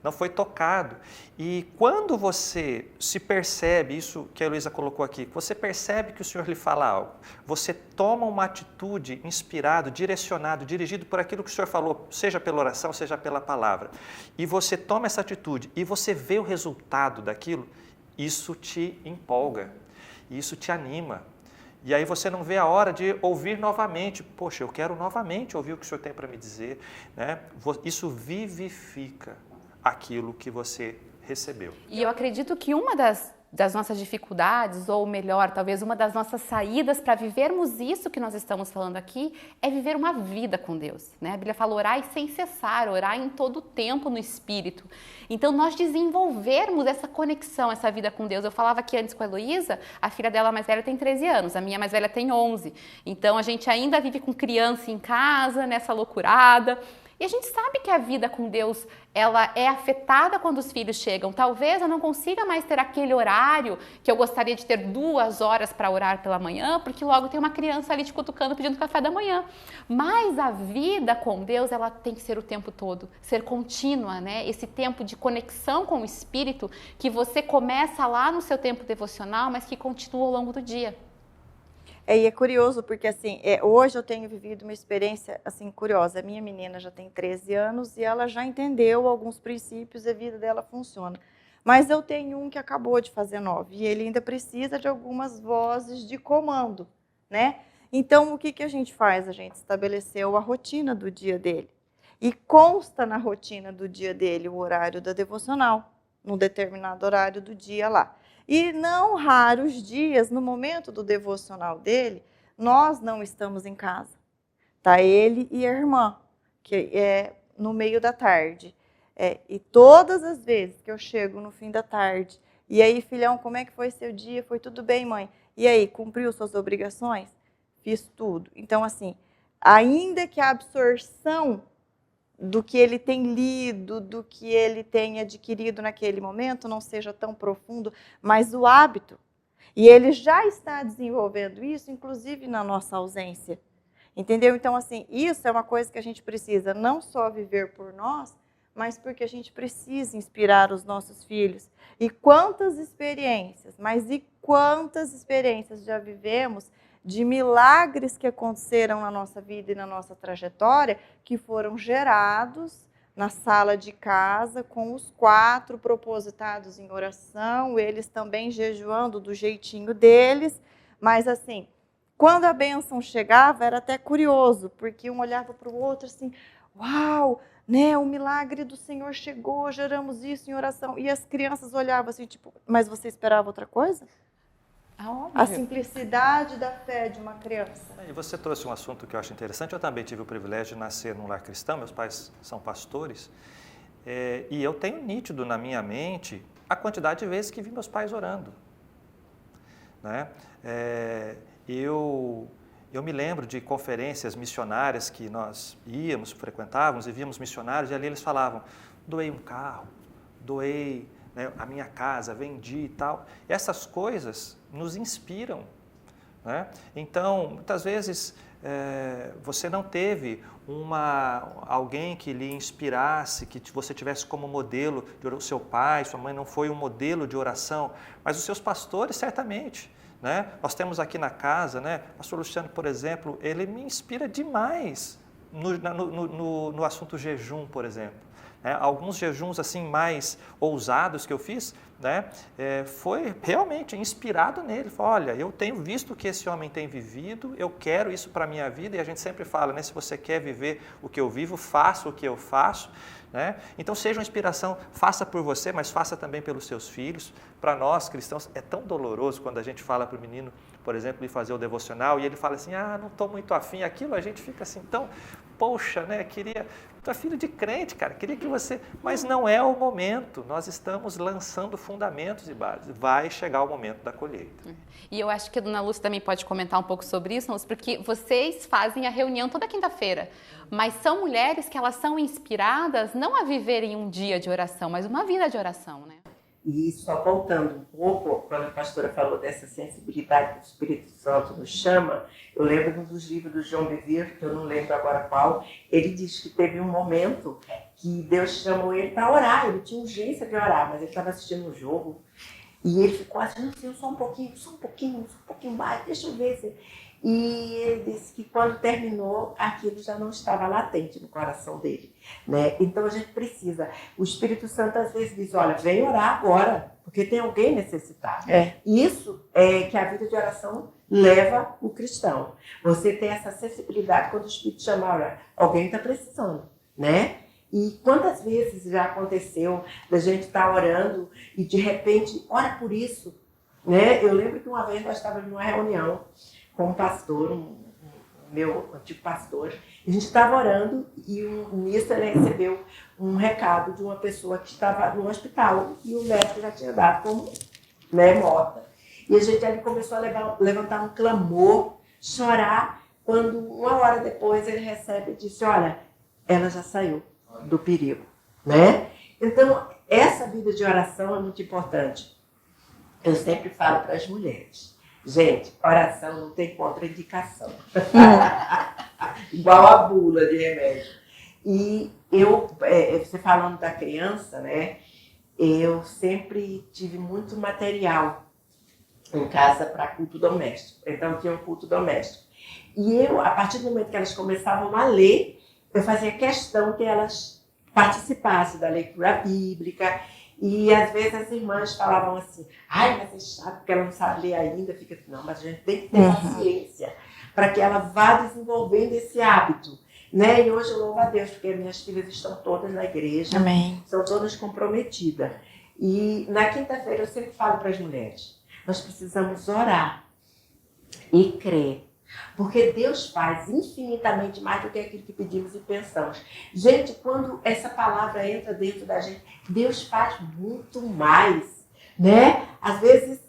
C: Não foi tocado. E quando você se percebe, isso que a Heloísa colocou aqui, você percebe que o Senhor lhe fala algo, você toma uma atitude inspirado, direcionado, dirigido por aquilo que o Senhor falou, seja pela oração, seja pela palavra, e você toma essa atitude e você vê o resultado daquilo, isso te empolga, isso te anima. E aí você não vê a hora de ouvir novamente. Poxa, eu quero novamente ouvir o que o Senhor tem para me dizer, né? Isso vivifica aquilo que você recebeu.
A: E eu acredito que uma das nossas dificuldades, ou melhor, talvez uma das nossas saídas para vivermos isso que nós estamos falando aqui, é viver uma vida com Deus, né? A Bíblia fala orar sem cessar, orar em todo o tempo no Espírito. Então, nós desenvolvermos essa conexão, essa vida com Deus. Eu falava aqui antes com a Heloísa, a filha dela mais velha tem 13 anos, a minha mais velha tem 11. Então, a gente ainda vive com criança em casa, nessa loucurada. E a gente sabe que a vida com Deus, ela é afetada quando os filhos chegam. Talvez eu não consiga mais ter aquele horário que eu gostaria de ter 2 horas para orar pela manhã, porque logo tem uma criança ali te cutucando pedindo café da manhã. Mas a vida com Deus, ela tem que ser o tempo todo, ser contínua, né? Esse tempo de conexão com o Espírito que você começa lá no seu tempo devocional, mas que continua ao longo do dia.
B: E é curioso porque assim, hoje eu tenho vivido uma experiência assim curiosa. A minha menina já tem 13 anos e ela já entendeu alguns princípios e a vida dela funciona. Mas eu tenho um que acabou de fazer 9 e ele ainda precisa de algumas vozes de comando, né? Então o que a gente faz? A gente estabeleceu a rotina do dia dele e consta na rotina do dia dele o horário da devocional, num determinado horário do dia lá. E não raros dias, no momento do devocional dele, nós não estamos em casa. Tá ele e a irmã, que é no meio da tarde. E todas as vezes que eu chego no fim da tarde, e aí, filhão, como é que foi seu dia? Foi tudo bem, mãe? E aí, cumpriu suas obrigações? Fiz tudo. Então, assim, ainda que a absorção do que ele tem lido, do que ele tem adquirido naquele momento, não seja tão profundo, mas o hábito. E ele já está desenvolvendo isso, inclusive na nossa ausência. Entendeu? Então, assim, isso é uma coisa que a gente precisa não só viver por nós, mas porque a gente precisa inspirar os nossos filhos. E quantas experiências, mas e quantas experiências já vivemos de milagres que aconteceram na nossa vida e na nossa trajetória, que foram gerados na sala de casa, com os 4 propositados em oração, eles também jejuando do jeitinho deles, mas assim, quando a bênção chegava, era até curioso, porque um olhava para o outro assim, uau, né, o milagre do Senhor chegou, geramos isso em oração, e as crianças olhavam assim, tipo, mas você esperava outra coisa? A simplicidade da fé de uma criança.
C: E você trouxe um assunto que eu acho interessante. Eu também tive o privilégio de nascer num lar cristão, meus pais são pastores, e eu tenho nítido na minha mente a quantidade de vezes que vi meus pais orando. Né? Eu me lembro de conferências missionárias que nós íamos, frequentávamos e víamos missionários, e ali eles falavam, doei um carro, doei, né, a minha casa, vendi e tal. E essas coisas nos inspiram. Né? Então, muitas vezes, você não teve alguém que lhe inspirasse, que você tivesse como modelo, o seu pai, sua mãe não foi um modelo de oração, mas os seus pastores, certamente. Né? Nós temos aqui na casa, né, o pastor Luciano, por exemplo, ele me inspira demais no assunto jejum, por exemplo. Alguns jejuns assim mais ousados que eu fiz, né, foi realmente inspirado nele. Olha, eu tenho visto o que esse homem tem vivido, eu quero isso para a minha vida, e a gente sempre fala, né, se você quer viver o que eu vivo, faça o que eu faço. Né? Então seja uma inspiração, faça por você, mas faça também pelos seus filhos. Para nós cristãos é tão doloroso quando a gente fala para o menino, por exemplo, ir fazer o devocional e ele fala assim, não estou muito afim, aquilo a gente fica assim, tão, poxa, né, tu é filho de crente, cara, queria que você, mas não é o momento, nós estamos lançando fundamentos e bases, vai chegar o momento da colheita.
A: E eu acho que a dona Lúcia também pode comentar um pouco sobre isso, porque vocês fazem a reunião toda quinta-feira, mas são mulheres que elas são inspiradas não a viverem um dia de oração, mas uma vida de oração, né?
D: E só voltando um pouco, quando a pastora falou dessa sensibilidade que o Espírito Santo nos chama, eu lembro de um dos livros do João Bevere, que eu não lembro agora qual, ele diz que teve um momento que Deus chamou ele para orar, ele tinha urgência de orar, mas ele estava assistindo um jogo, e ele ficou assim, Senhor, só um pouquinho mais, deixa eu ver se... E ele disse que quando terminou, aquilo já não estava latente no coração dele. Né? Então a gente precisa, o Espírito Santo às vezes diz, olha, vem orar agora, porque tem alguém necessitado. Isso é que a vida de oração leva o cristão. Você tem essa sensibilidade quando o Espírito chama, olha, alguém está precisando, né? E quantas vezes já aconteceu da gente estar orando e de repente, ora por isso, né? Eu lembro que uma vez nós estávamos numa reunião com um pastor, meu antigo pastor, a gente estava orando e nisso ele recebeu um recado de uma pessoa que estava no hospital e o médico já tinha dado como, né, morta. E a gente ali começou a levantar um clamor, chorar, quando uma hora depois ele recebe e disse, olha, ela já saiu do perigo, né? Então, essa vida de oração é muito importante. Eu sempre falo para as mulheres, gente, oração não tem contraindicação. Igual a bula de remédio. E você falando da criança, né? Eu sempre tive muito material em casa para culto doméstico. Então, tinha um culto doméstico. E eu, a partir do momento que elas começavam a ler, eu fazia questão que elas participassem da leitura bíblica. E, às vezes, as irmãs falavam assim, ai, mas é chato, porque ela não sabe ler ainda. Fica, não, mas a gente tem que ter paciência para que ela vá desenvolvendo esse hábito. Né? E hoje eu louvo a Deus, porque minhas filhas estão todas na igreja,
B: Amém.
D: São todas comprometidas. E na quinta-feira eu sempre falo para as mulheres, nós precisamos orar e crer, porque Deus faz infinitamente mais do que aquilo que pedimos e pensamos. Gente, quando essa palavra entra dentro da gente, Deus faz muito mais, né? Às vezes,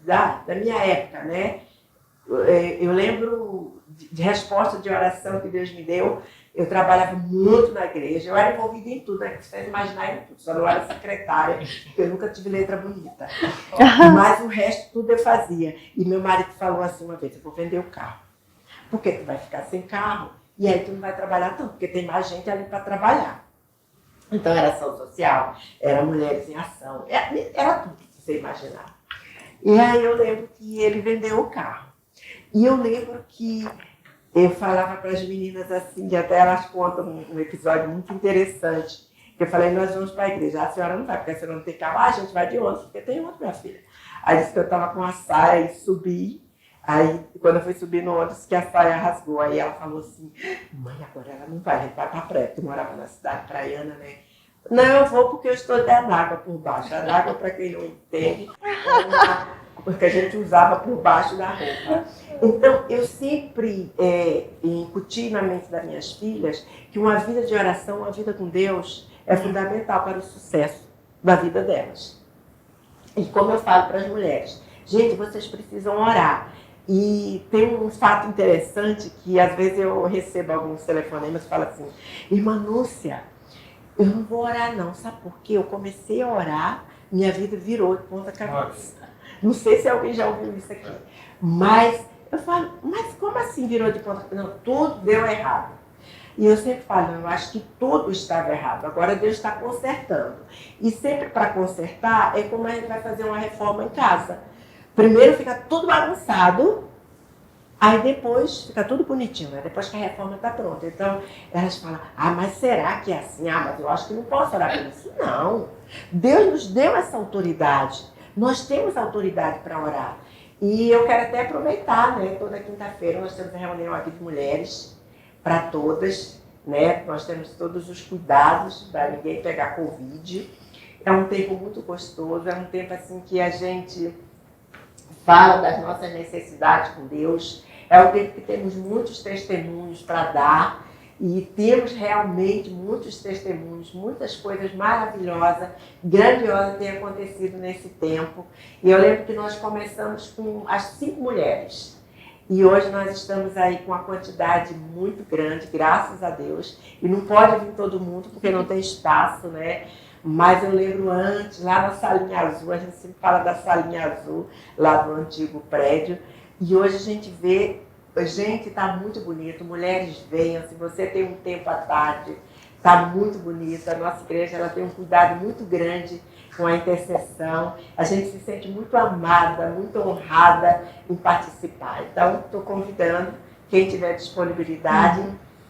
D: da minha época, né? Eu lembro de resposta de oração que Deus me deu. Eu trabalhava muito na igreja, eu era envolvida em tudo, né? Vocês imaginarem tudo, só não era secretária, porque eu nunca tive letra bonita. Mas o resto tudo eu fazia. E meu marido falou assim uma vez, eu vou vender o carro. Porque tu vai ficar sem carro, e aí tu não vai trabalhar tanto, porque tem mais gente ali para trabalhar. Então era ação social, era mulheres em ação, era tudo que você imaginar. E aí eu lembro que ele vendeu o carro. E eu lembro que eu falava para as meninas assim, que até elas contam um episódio muito interessante. Eu falei, nós vamos para a igreja. A senhora não vai, porque a senhora não tem carro. A gente vai de ônibus, porque tem ônibus, minha filha. Aí disse que eu estava com a saia e subi. Aí, quando eu fui subir no ônibus, que a saia rasgou. Aí ela falou assim, mãe, agora ela não vai, a gente vai para a praia. Eu morava na cidade praiana, né? Não, eu vou porque eu estou dando água por baixo. A água, para quem não entende, porque a gente usava por baixo da roupa. Então, eu sempre incuti na mente das minhas filhas que uma vida de oração, uma vida com Deus, é fundamental para o sucesso da vida delas. E como eu falo para as mulheres, gente, vocês precisam orar. E tem um fato interessante que às vezes eu recebo alguns telefonemas e falo assim, irmã Núcia, eu não vou orar não, sabe por quê? Eu comecei a orar, minha vida virou de ponta cabeça. Não sei se alguém já ouviu isso aqui, mas eu falo, mas como assim virou de ponta cabeça? Não, tudo deu errado. E eu sempre falo, eu acho que tudo estava errado, agora Deus está consertando. E sempre para consertar é como a gente vai fazer uma reforma em casa. Primeiro fica tudo bagunçado, aí depois fica tudo bonitinho, né? Depois que a reforma está pronta. Então, elas falam, mas será que é assim? Mas eu acho que não posso orar por isso. Não, Deus nos deu essa autoridade. Nós temos autoridade para orar. E eu quero até aproveitar, né? Toda quinta-feira nós temos a reunião aqui de mulheres, para todas, né? Nós temos todos os cuidados para ninguém pegar Covid. É um tempo muito gostoso, é um tempo assim que a gente fala das nossas necessidades com Deus. É um tempo que temos muitos testemunhos para dar e temos realmente muitos testemunhos, muitas coisas maravilhosas, grandiosas têm acontecido nesse tempo. E eu lembro que nós começamos com as 5 mulheres. E hoje nós estamos aí com uma quantidade muito grande, graças a Deus. E não pode vir todo mundo, porque não tem espaço, né? Mas eu lembro antes, lá na salinha azul, a gente sempre fala da salinha azul, lá do antigo prédio. E hoje a gente vê, gente, está muito bonito, mulheres venham, se você tem um tempo à tarde, está muito bonita. A nossa igreja ela tem um cuidado muito grande com a intercessão. A gente se sente muito amada, muito honrada em participar. Então, estou convidando, quem tiver disponibilidade,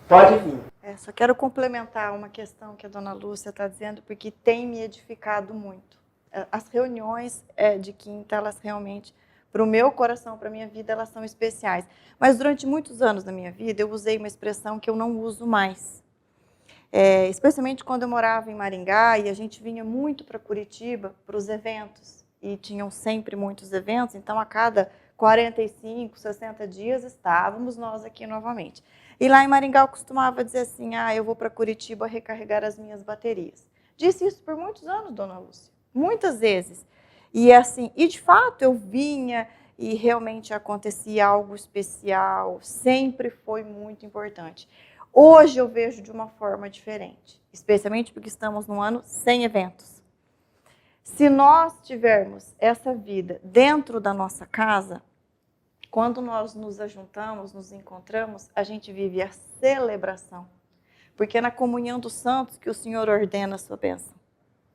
D: pode vir.
B: Só quero complementar uma questão que a dona Lúcia está dizendo, porque tem me edificado muito. As reuniões de quinta, elas realmente, para o meu coração, para a minha vida, elas são especiais. Mas durante muitos anos da minha vida, eu usei uma expressão que eu não uso mais. Especialmente quando eu morava em Maringá e a gente vinha muito para Curitiba para os eventos. E tinham sempre muitos eventos, então a cada 45, 60 dias estávamos nós aqui novamente. E lá em Maringá eu costumava dizer assim, eu vou para Curitiba recarregar as minhas baterias. Disse isso por muitos anos, dona Lúcia, muitas vezes. E assim, e de fato eu vinha e realmente acontecia algo especial, sempre foi muito importante. Hoje eu vejo de uma forma diferente, especialmente porque estamos num ano sem eventos. Se nós tivermos essa vida dentro da nossa casa, quando nós nos ajuntamos, nos encontramos, a gente vive a celebração. Porque é na comunhão dos santos que o Senhor ordena a sua bênção.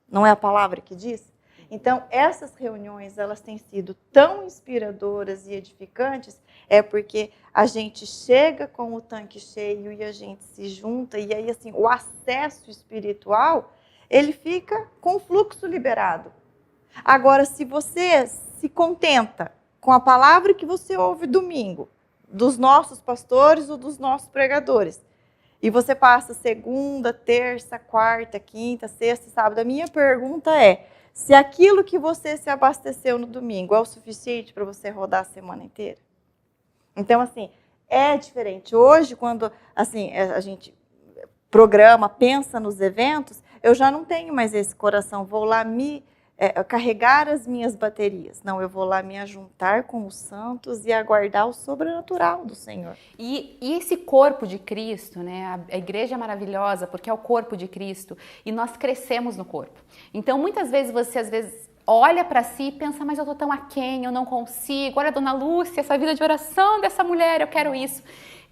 B: Não é a palavra que diz? Então, essas reuniões, elas têm sido tão inspiradoras e edificantes, é porque a gente chega com o tanque cheio e a gente se junta, e aí, assim, o acesso espiritual, ele fica com o fluxo liberado. Agora, se você se contenta com a palavra que você ouve domingo, dos nossos pastores ou dos nossos pregadores, e você passa segunda, terça, quarta, quinta, sexta, sábado, a minha pergunta é, se aquilo que você se abasteceu no domingo é o suficiente para você rodar a semana inteira? Então, assim, é diferente. Hoje, quando assim, a gente programa, pensa nos eventos, eu já não tenho mais esse coração, vou lá carregar as minhas baterias. Não, eu vou lá me ajuntar com os santos e aguardar o sobrenatural do Senhor.
A: E esse corpo de Cristo, né? A igreja é maravilhosa porque é o corpo de Cristo e nós crescemos no corpo. Então, muitas vezes você olha para si e pensa, mas eu tô tão aquém, eu não consigo. Olha, Dona Lúcia, essa vida de oração dessa mulher, eu quero isso.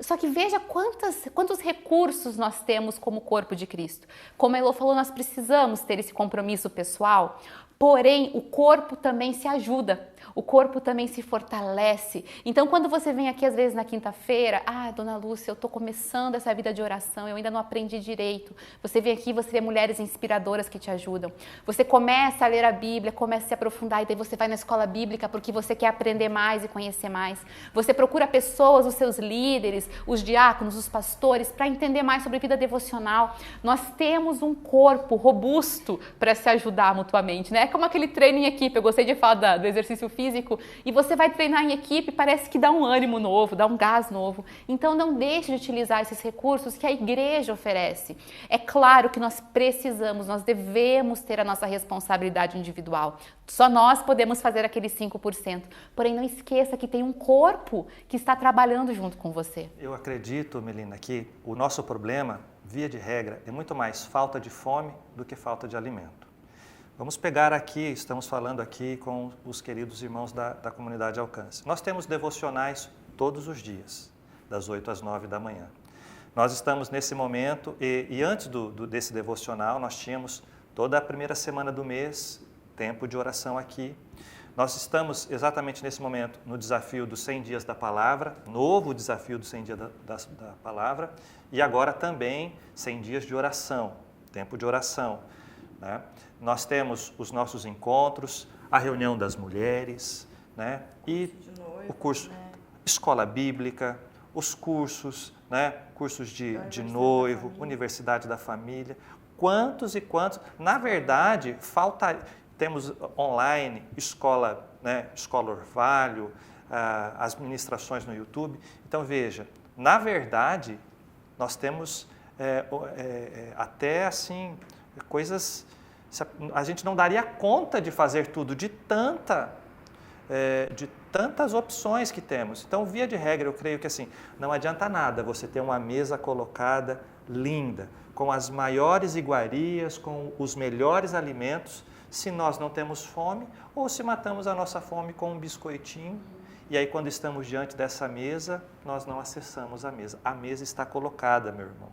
A: Só que veja quantos recursos nós temos como corpo de Cristo. Como a Elô falou, nós precisamos ter esse compromisso pessoal, porém o corpo também se ajuda, o corpo também se fortalece. Então, quando você vem aqui, às vezes, na quinta-feira, Dona Lúcia, eu estou começando essa vida de oração, eu ainda não aprendi direito. Você vem aqui, você vê mulheres inspiradoras que te ajudam. Você começa a ler a Bíblia, começa a se aprofundar, e daí você vai na escola bíblica porque você quer aprender mais e conhecer mais. Você procura pessoas, os seus líderes, os diáconos, os pastores, para entender mais sobre vida devocional. Nós temos um corpo robusto para se ajudar mutuamente, né? É como aquele treino em equipe, eu gostei de falar do exercício físico, e você vai treinar em equipe, parece que dá um ânimo novo, dá um gás novo. Então não deixe de utilizar esses recursos que a igreja oferece. É claro que nós precisamos, nós devemos ter a nossa responsabilidade individual. Só nós podemos fazer aqueles 5%. Porém, não esqueça que tem um corpo que está trabalhando junto com você.
C: Eu acredito, Melina, que o nosso problema, via de regra, é muito mais falta de fome do que falta de alimento. Vamos pegar aqui, estamos falando aqui com os queridos irmãos da comunidade Alcance. Nós temos devocionais todos os dias, das 8 às 9 da manhã. Nós estamos nesse momento, e antes desse devocional, nós tínhamos toda a primeira semana do mês, tempo de oração aqui. Nós estamos exatamente nesse momento no desafio dos 100 dias da palavra, novo desafio dos 100 dias da palavra, e agora também 100 dias de oração, tempo de oração, né? Nós temos os nossos encontros, a reunião das mulheres, né? E o curso, escola bíblica, os cursos, né? Cursos de noivo, universidade da família. Quantos e quantos? Na verdade, temos online, escola, né? Escola Orvalho, as ministrações no YouTube. Então, veja, na verdade, nós temos até assim coisas. A gente não daria conta de fazer tudo, de tantas opções que temos. Então, via de regra, eu creio que assim, não adianta nada você ter uma mesa colocada linda, com as maiores iguarias, com os melhores alimentos, se nós não temos fome, ou se matamos a nossa fome com um biscoitinho, e aí quando estamos diante dessa mesa, nós não acessamos a mesa. A mesa está colocada, meu irmão.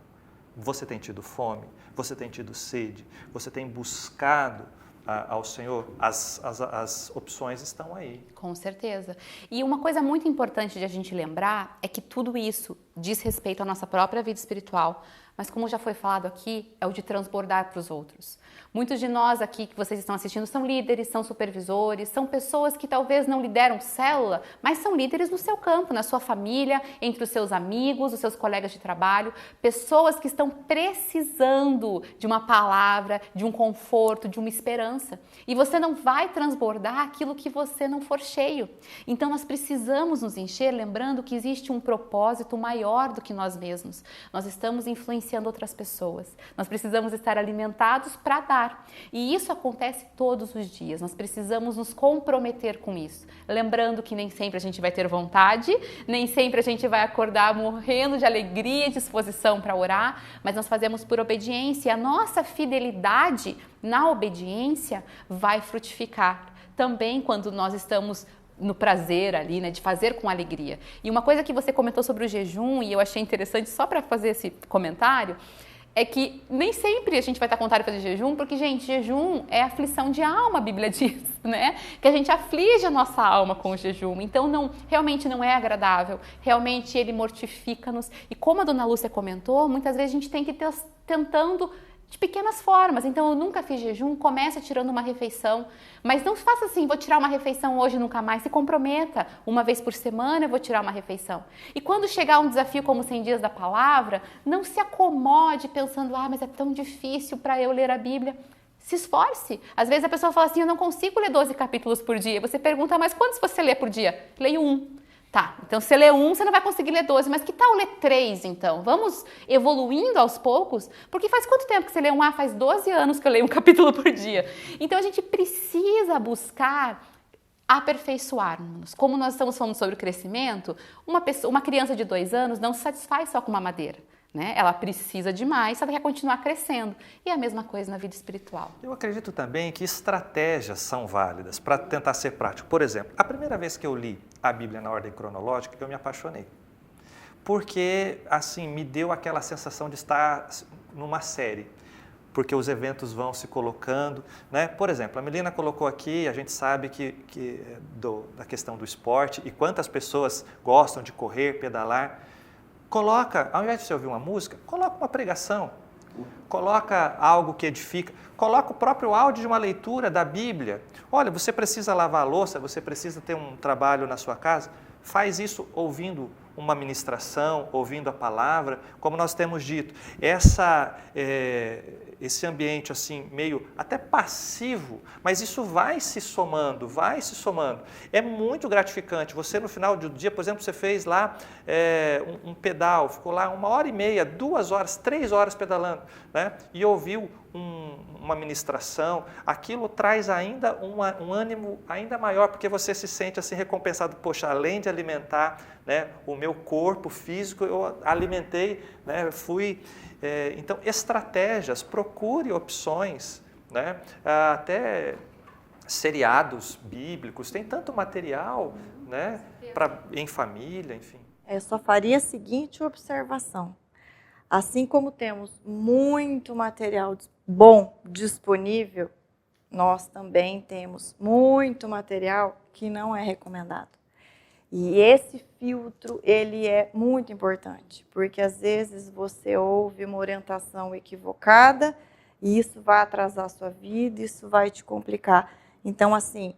C: Você tem tido fome? Você tem tido sede? Você tem buscado ao Senhor? As opções estão aí.
A: Com certeza. E uma coisa muito importante de a gente lembrar é que tudo isso diz respeito à nossa própria vida espiritual, mas como já foi falado aqui, é o de transbordar para os outros. Muitos de nós aqui que vocês estão assistindo são líderes, são supervisores, são pessoas que talvez não lideram célula, mas são líderes no seu campo, na sua família, entre os seus amigos, os seus colegas de trabalho, pessoas que estão precisando de uma palavra, de um conforto, de uma esperança. E você não vai transbordar aquilo que você não for cheio. Então nós precisamos nos encher, lembrando que existe um propósito maior maior do que nós mesmos. Nós estamos influenciando outras pessoas. Nós precisamos estar alimentados para dar. E isso acontece todos os dias. Nós precisamos nos comprometer com isso. Lembrando que nem sempre a gente vai ter vontade, nem sempre a gente vai acordar morrendo de alegria e disposição para orar, mas nós fazemos por obediência. E a nossa fidelidade na obediência vai frutificar. Também quando nós estamos no prazer ali, né, de fazer com alegria. E uma coisa que você comentou sobre o jejum, e eu achei interessante só para fazer esse comentário, é que nem sempre a gente vai estar com vontade de fazer jejum, porque, gente, jejum é aflição de alma, a Bíblia diz, né? Que a gente aflige a nossa alma com o jejum. Então, realmente não é agradável, realmente ele mortifica-nos. E como a dona Lúcia comentou, muitas vezes a gente tem que ir tentando de pequenas formas. Então, eu nunca fiz jejum, comece tirando uma refeição, mas não faça assim, vou tirar uma refeição hoje e nunca mais. Se comprometa, uma vez por semana eu vou tirar uma refeição. E quando chegar um desafio como 100 dias da palavra, não se acomode pensando, mas é tão difícil para eu ler a Bíblia. Se esforce. Às vezes a pessoa fala assim, eu não consigo ler 12 capítulos por dia. Você pergunta, mas quantos você lê por dia? Leio 1. Tá, então se você lê 1, você não vai conseguir ler 12, mas que tal ler 3 então? Vamos evoluindo aos poucos? Porque faz quanto tempo que você lê 1? Faz 12 anos que eu leio um capítulo por dia. Então a gente precisa buscar aperfeiçoar-nos. Como nós estamos falando sobre o crescimento, uma criança de 2 anos não se satisfaz só com uma madeira. Né? Ela precisa de mais, ela quer continuar crescendo. E a mesma coisa na vida espiritual.
C: Eu acredito também que estratégias são válidas para tentar ser prático. Por exemplo, a primeira vez que eu li a Bíblia na ordem cronológica, eu me apaixonei. Porque, assim, me deu aquela sensação de estar numa série. Porque os eventos vão se colocando, né? Por exemplo, a Melina colocou aqui, a gente sabe da questão do esporte e quantas pessoas gostam de correr, pedalar. Coloca, ao invés de você ouvir uma música, coloca uma pregação, coloca algo que edifica, coloca o próprio áudio de uma leitura da Bíblia. Olha, você precisa lavar a louça, você precisa ter um trabalho na sua casa, faz isso ouvindo uma ministração, ouvindo a palavra, como nós temos dito. Esse ambiente assim, meio até passivo, mas isso vai se somando. É muito gratificante. Você no final do dia, por exemplo, você fez lá um pedal, ficou lá 1h30, 2 horas, 3 horas pedalando, né? E ouviu uma ministração, aquilo traz ainda um ânimo ainda maior, porque você se sente assim recompensado. Poxa, além de alimentar, né, o meu corpo físico, eu alimentei, né, então, estratégias, procure opções, né, até seriados bíblicos, tem tanto material, né, em família, enfim.
B: Eu só faria a seguinte observação. Assim como temos muito material bom disponível, nós também temos muito material que não é recomendado. E esse filtro, ele é muito importante, porque às vezes você ouve uma orientação equivocada e isso vai atrasar a sua vida, isso vai te complicar. Então, assim,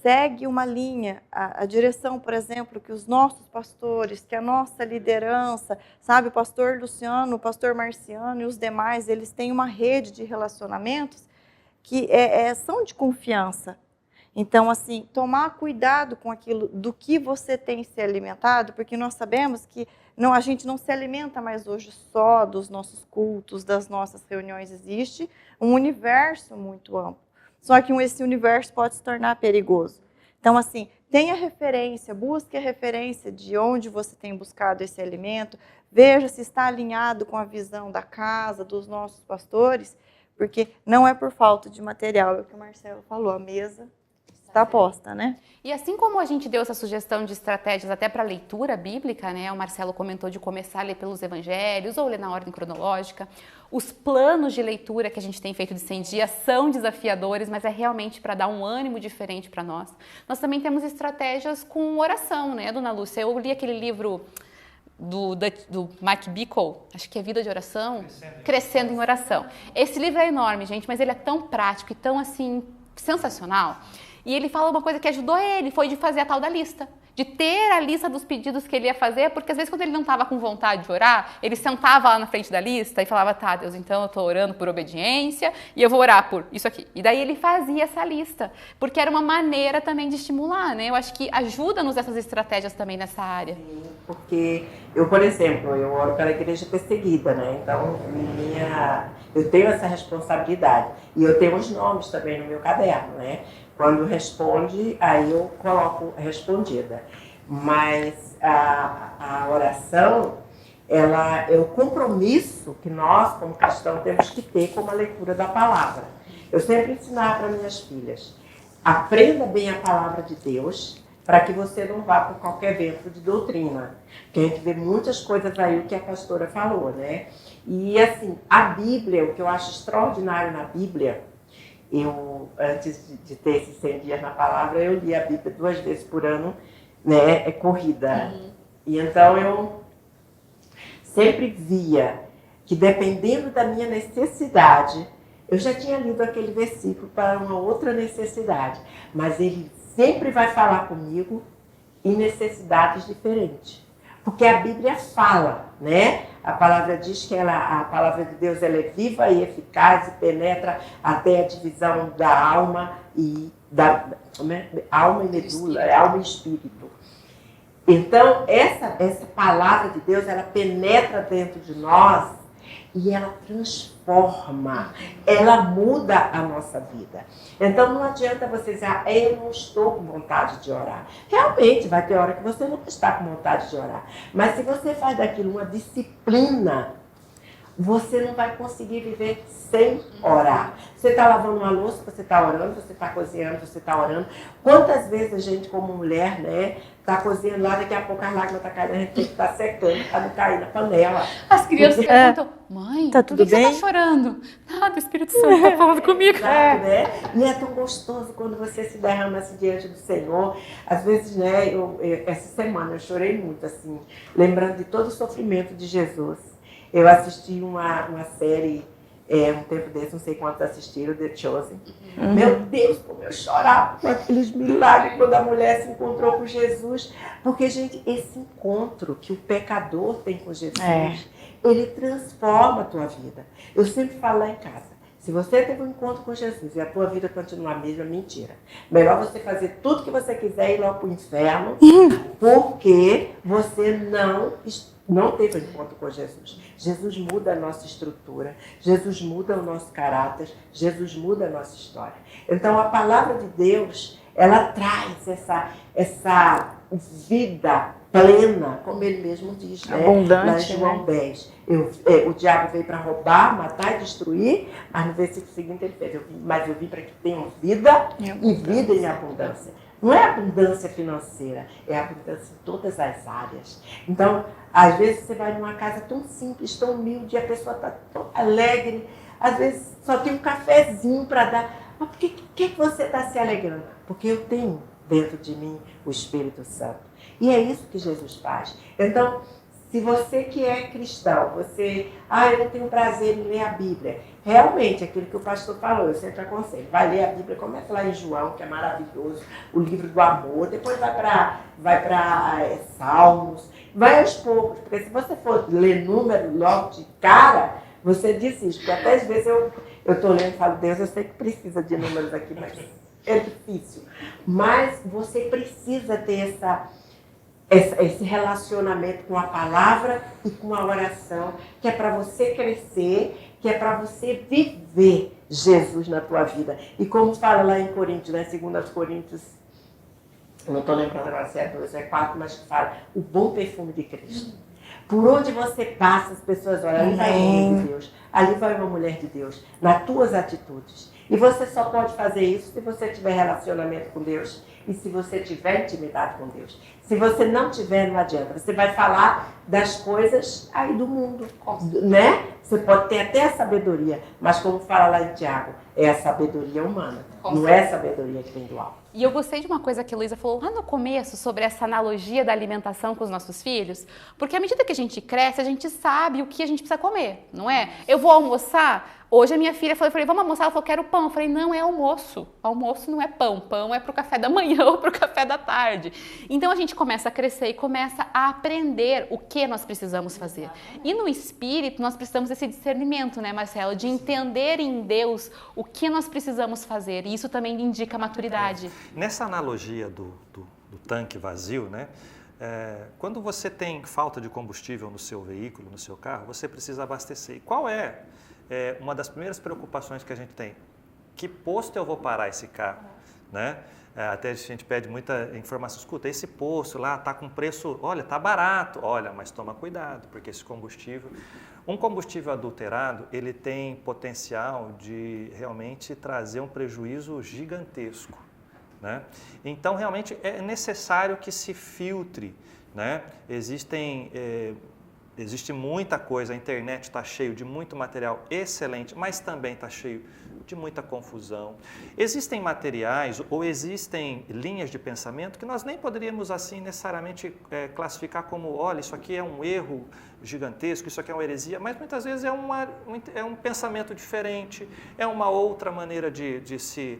B: segue uma linha, a direção, por exemplo, que os nossos pastores, que a nossa liderança, sabe, o pastor Luciano, o pastor Marciano e os demais, eles têm uma rede de relacionamentos que são de confiança. Então, assim, tomar cuidado com aquilo do que você tem se alimentado, porque nós sabemos que a gente não se alimenta mais hoje só dos nossos cultos, das nossas reuniões. Existe um universo muito amplo. Só que esse universo pode se tornar perigoso. Então, assim, tenha referência, busque a referência de onde você tem buscado esse alimento, veja se está alinhado com a visão da casa, dos nossos pastores, porque não é por falta de material, é o que o Marcelo falou, a mesa está posta, né?
A: E assim como a gente deu essa sugestão de estratégias até para leitura bíblica, né? O Marcelo comentou de começar a ler pelos evangelhos ou ler na ordem cronológica. Os planos de leitura que a gente tem feito de 100 dias são desafiadores, mas é realmente para dar um ânimo diferente para nós. Nós também temos estratégias com oração, né, dona Lúcia? Eu li aquele livro do Mike Bickle, acho que é Vida de Oração, Crescendo em Oração. Esse livro é enorme, gente, mas ele é tão prático e tão, assim, sensacional. E ele fala uma coisa que ajudou ele, foi de fazer a tal da lista. de ter a lista dos pedidos que ele ia fazer, porque às vezes quando ele não estava com vontade de orar, ele sentava lá na frente da lista e falava, tá, Deus, então eu estou orando por obediência e eu vou orar por isso aqui. E daí ele fazia essa lista, porque era uma maneira também de estimular, né? Eu acho que ajuda-nos essas estratégias também nessa área.
D: Sim, porque eu, por exemplo, eu oro pela igreja perseguida, né? Então, eu tenho essa responsabilidade. E eu tenho os nomes também no meu caderno, né? Quando responde, aí eu coloco respondida. Mas a oração, ela é o compromisso que nós, como cristãos, temos que ter com a leitura da palavra. Eu sempre ensinava para minhas filhas, aprenda bem a palavra de Deus, para que você não vá por qualquer vento de doutrina. Porque a gente vê muitas coisas aí que a pastora falou, né? E assim, a Bíblia, o que eu acho extraordinário na Bíblia, eu, antes de ter esses 100 dias na palavra, eu li a Bíblia 2 vezes por ano, né? É corrida. E então eu sempre via que, dependendo da minha necessidade, eu já tinha lido aquele versículo para uma outra necessidade, mas ele sempre vai falar comigo em necessidades diferentes. Porque a Bíblia fala, né? A palavra diz que a palavra de Deus ela é viva e eficaz e penetra até a divisão da alma e alma e medula, alma e espírito. Então, essa palavra de Deus, ela penetra dentro de nós e ela transforma, ela muda a nossa vida. Então não adianta você dizer, eu não estou com vontade de orar. Realmente vai ter hora que você não está com vontade de orar. Mas se você faz daquilo uma disciplina, você não vai conseguir viver sem orar. Você está lavando uma louça, você está orando, você está cozinhando, você está orando. Quantas vezes a gente, como mulher, né, está cozinhando lá, daqui a pouco as lágrimas estão caindo, a gente tem que estar secando para não cair na panela.
A: As crianças perguntam, mãe,
B: tá
A: por
B: tudo
A: que você
B: bem?
A: está chorando? Nada, o Espírito Santo está falando comigo.
D: Exato, né? E é tão gostoso quando você se derrama assim diante do Senhor. Às vezes, né, essa semana eu chorei muito, assim, lembrando de todo o sofrimento de Jesus. Eu assisti uma série, um tempo desse, não sei quantos assistiram, The Chosen. Meu Deus, como eu chorava com aqueles milagres quando a mulher se encontrou com Jesus. Porque, gente, esse encontro que o pecador tem com Jesus, ele transforma a tua vida. Eu sempre falo lá em casa, se você teve um encontro com Jesus e a tua vida continua a mesma, mentira. Melhor você fazer tudo que você quiser e ir lá para o inferno, porque você não teve um encontro com Jesus. Jesus muda a nossa estrutura, Jesus muda o nosso caráter, Jesus muda a nossa história. Então a palavra de Deus, ela traz essa vida plena, como ele mesmo diz, né?
B: Abundante,
D: lá em João 10. O diabo veio para roubar, matar e destruir, mas no versículo seguinte ele fez, mas eu vim para que tenham vida e vida em abundância. Não é abundância financeira, é abundância em todas as áreas. Então, às vezes você vai numa casa tão simples, tão humilde, e a pessoa está tão alegre, às vezes só tem um cafezinho para dar. Mas por que você está se alegrando? Porque eu tenho dentro de mim o Espírito Santo. E é isso que Jesus faz. Então, se você que é cristão, eu não tenho prazer em ler a Bíblia. Realmente, aquilo que o pastor falou, eu sempre aconselho. Vai ler a Bíblia, começa lá em João, que é maravilhoso, o livro do amor. Depois vai para Salmos. Vai aos poucos, porque se você for ler número logo de cara, você desiste. Porque até às vezes eu estou lendo e falo, Deus, eu sei que precisa de números aqui, mas é difícil. Mas você precisa ter esse relacionamento com a palavra e com a oração, que é para você crescer, que é para você viver Jesus na tua vida. E como fala lá em Coríntios, né, 2 Coríntios, não estou lembrando agora se é 2 ou é 4, mas que fala o bom perfume de Cristo. Por onde você passa, as pessoas olham, ali vai um homem de Deus, ali vai uma mulher de Deus, nas tuas atitudes. E você só pode fazer isso se você tiver relacionamento com Deus e se você tiver intimidade com Deus. Se você não tiver, não adianta. Você vai falar das coisas aí do mundo, né? Você pode ter até a sabedoria, mas como fala lá em Tiago, é a sabedoria humana, não é a sabedoria que vem do alto.
A: E eu gostei de uma coisa que a Luísa falou lá no começo sobre essa analogia da alimentação com os nossos filhos, porque à medida que a gente cresce, a gente sabe o que a gente precisa comer, não é? Eu vou almoçar, hoje a minha filha falou, eu falei, vamos almoçar? Ela falou, quero pão. Eu falei, não, é almoço. Almoço não é pão, pão é pro café da manhã ou pro café da tarde. Então a gente começa a crescer e começa a aprender o que nós precisamos fazer. E no espírito nós precisamos desse discernimento, né, Marcelo? De entender em Deus o que nós precisamos fazer. E isso também indica maturidade.
C: Nessa analogia do tanque vazio, né? Quando você tem falta de combustível no seu veículo, no seu carro, você precisa abastecer. E qual é uma das primeiras preocupações que a gente tem? Que posto eu vou parar esse carro? Né? Até a gente pede muita informação. Escuta, esse posto lá está com preço, olha, está barato. Olha, mas toma cuidado, porque esse combustível... Um combustível adulterado, ele tem potencial de realmente trazer um prejuízo gigantesco. Né? Então, realmente, é necessário que se filtre. Né? Existe muita coisa, a internet está cheio de muito material excelente, mas também está cheio de muita confusão. Existem materiais ou existem linhas de pensamento que nós nem poderíamos assim necessariamente classificar como, olha, isso aqui é um erro gigantesco, isso aqui é uma heresia, mas muitas vezes é um pensamento diferente, é uma outra maneira de se...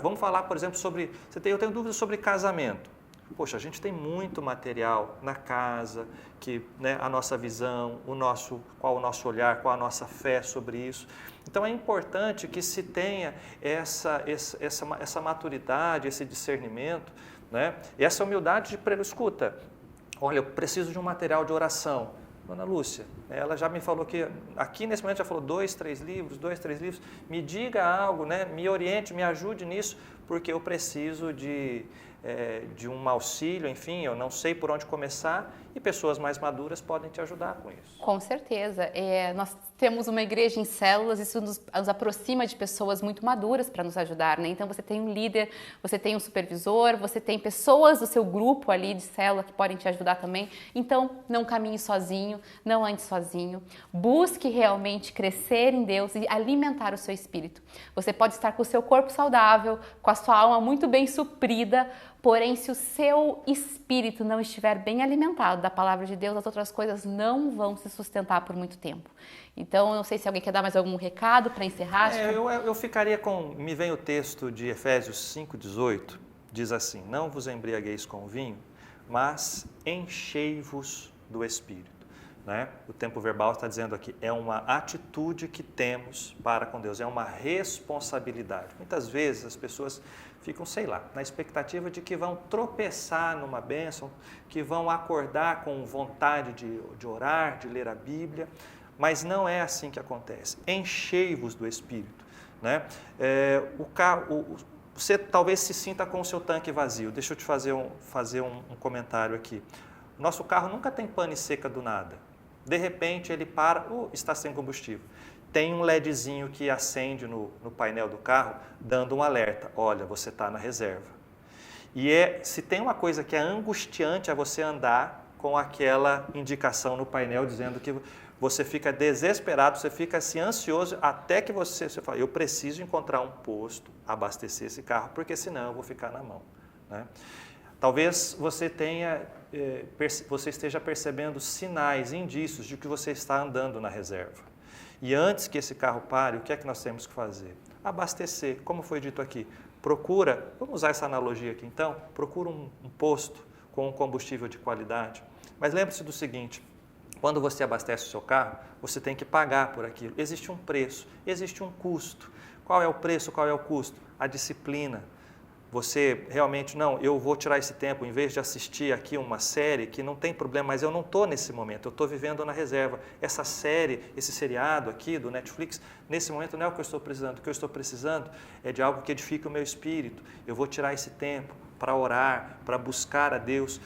C: vamos falar, por exemplo, sobre... Eu tenho dúvidas sobre casamento. Poxa, a gente tem muito material na casa, que, né, a nossa visão, qual o nosso olhar, qual a nossa fé sobre isso. Então é importante que se tenha essa maturidade, esse discernimento, né, e essa humildade de escuta, olha, eu preciso de um material de oração. Dona Lúcia, ela já me falou que, aqui nesse momento já falou 2, 3 livros, me diga algo, né, me oriente, me ajude nisso, porque eu preciso de um auxílio, enfim, eu não sei por onde começar e pessoas mais maduras podem te ajudar com isso.
A: Com certeza. Nós temos uma igreja em células, isso nos aproxima de pessoas muito maduras para nos ajudar, né? Então você tem um líder, você tem um supervisor, você tem pessoas do seu grupo ali de célula que podem te ajudar também. Então não caminhe sozinho, não ande sozinho. Busque realmente crescer em Deus e alimentar o seu espírito. Você pode estar com o seu corpo saudável, com a sua alma muito bem suprida, porém, se o seu espírito não estiver bem alimentado da palavra de Deus, as outras coisas não vão se sustentar por muito tempo. Então, eu não sei se alguém quer dar mais algum recado para encerrar.
C: Eu ficaria com... Me vem o texto de Efésios 5,18, diz assim, não vos embriagueis com vinho, mas enchei-vos do Espírito. Né? O tempo verbal está dizendo aqui, é uma atitude que temos para com Deus, é uma responsabilidade. Muitas vezes as pessoas ficam, sei lá, na expectativa de que vão tropeçar numa bênção, que vão acordar com vontade de orar, de ler a Bíblia, mas não é assim que acontece. Enchei-vos do Espírito. Né? Você talvez se sinta com o seu tanque vazio. Deixa eu te fazer um comentário aqui. O nosso carro nunca tem pane seca do nada. De repente ele para, está sem combustível. Tem um LEDzinho que acende no painel do carro, dando um alerta. Olha, você está na reserva. E se tem uma coisa que é angustiante é você andar com aquela indicação no painel dizendo que você fica desesperado, você fica assim ansioso até que você fala, eu preciso encontrar um posto, abastecer esse carro, porque senão eu vou ficar na mão. Né? Talvez você esteja percebendo sinais, indícios de que você está andando na reserva. E antes que esse carro pare, o que é que nós temos que fazer? Abastecer, como foi dito aqui. Vamos usar essa analogia aqui então, procura um posto com um combustível de qualidade. Mas lembre-se do seguinte, quando você abastece o seu carro, você tem que pagar por aquilo. Existe um preço, existe um custo. Qual é o preço, qual é o custo? A disciplina. Você realmente, não, eu vou tirar esse tempo, em vez de assistir aqui uma série que não tem problema, mas eu não estou nesse momento, eu estou vivendo na reserva. Essa série, esse seriado aqui do Netflix, nesse momento não é o que eu estou precisando. O que eu estou precisando é de algo que edifique o meu espírito. Eu vou tirar esse tempo para orar, para buscar a Deus.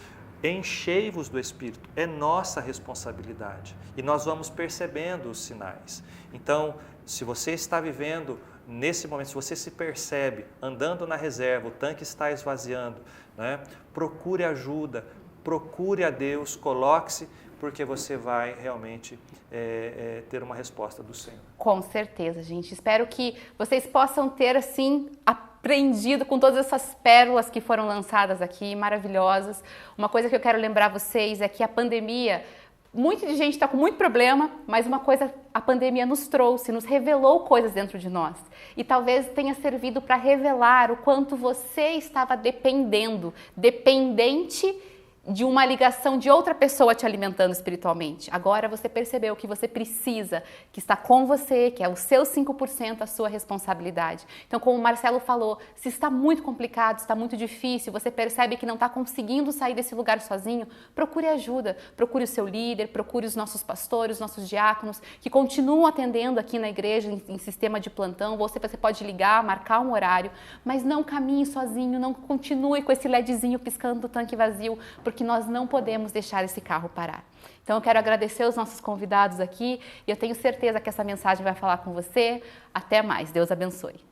C: Enchei-vos do Espírito, é nossa responsabilidade. E nós vamos percebendo os sinais. Então, se você está vivendo nesse momento, se você se percebe andando na reserva, o tanque está esvaziando, né? Procure ajuda, procure a Deus, coloque-se, porque você vai realmente ter uma resposta do Senhor.
A: Com certeza, gente. Espero que vocês possam ter, assim, a aprendido com todas essas pérolas que foram lançadas aqui, maravilhosas. Uma coisa que eu quero lembrar vocês é que a pandemia, muita gente está com muito problema, mas uma coisa a pandemia nos trouxe, nos revelou coisas dentro de nós. E talvez tenha servido para revelar o quanto você estava dependente de uma ligação de outra pessoa te alimentando espiritualmente. Agora você percebeu que você precisa, que está com você, que é os seus 5% a sua responsabilidade. Então, como o Marcelo falou, se está muito complicado, está muito difícil, você percebe que não está conseguindo sair desse lugar sozinho, procure ajuda, procure o seu líder, procure os nossos pastores, os nossos diáconos, que continuam atendendo aqui na igreja em sistema de plantão. Você pode ligar, marcar um horário, mas não caminhe sozinho, não continue com esse LEDzinho piscando do tanque vazio, porque nós não podemos deixar esse carro parar. Então eu quero agradecer os nossos convidados aqui e eu tenho certeza que essa mensagem vai falar com você. Até mais. Deus abençoe.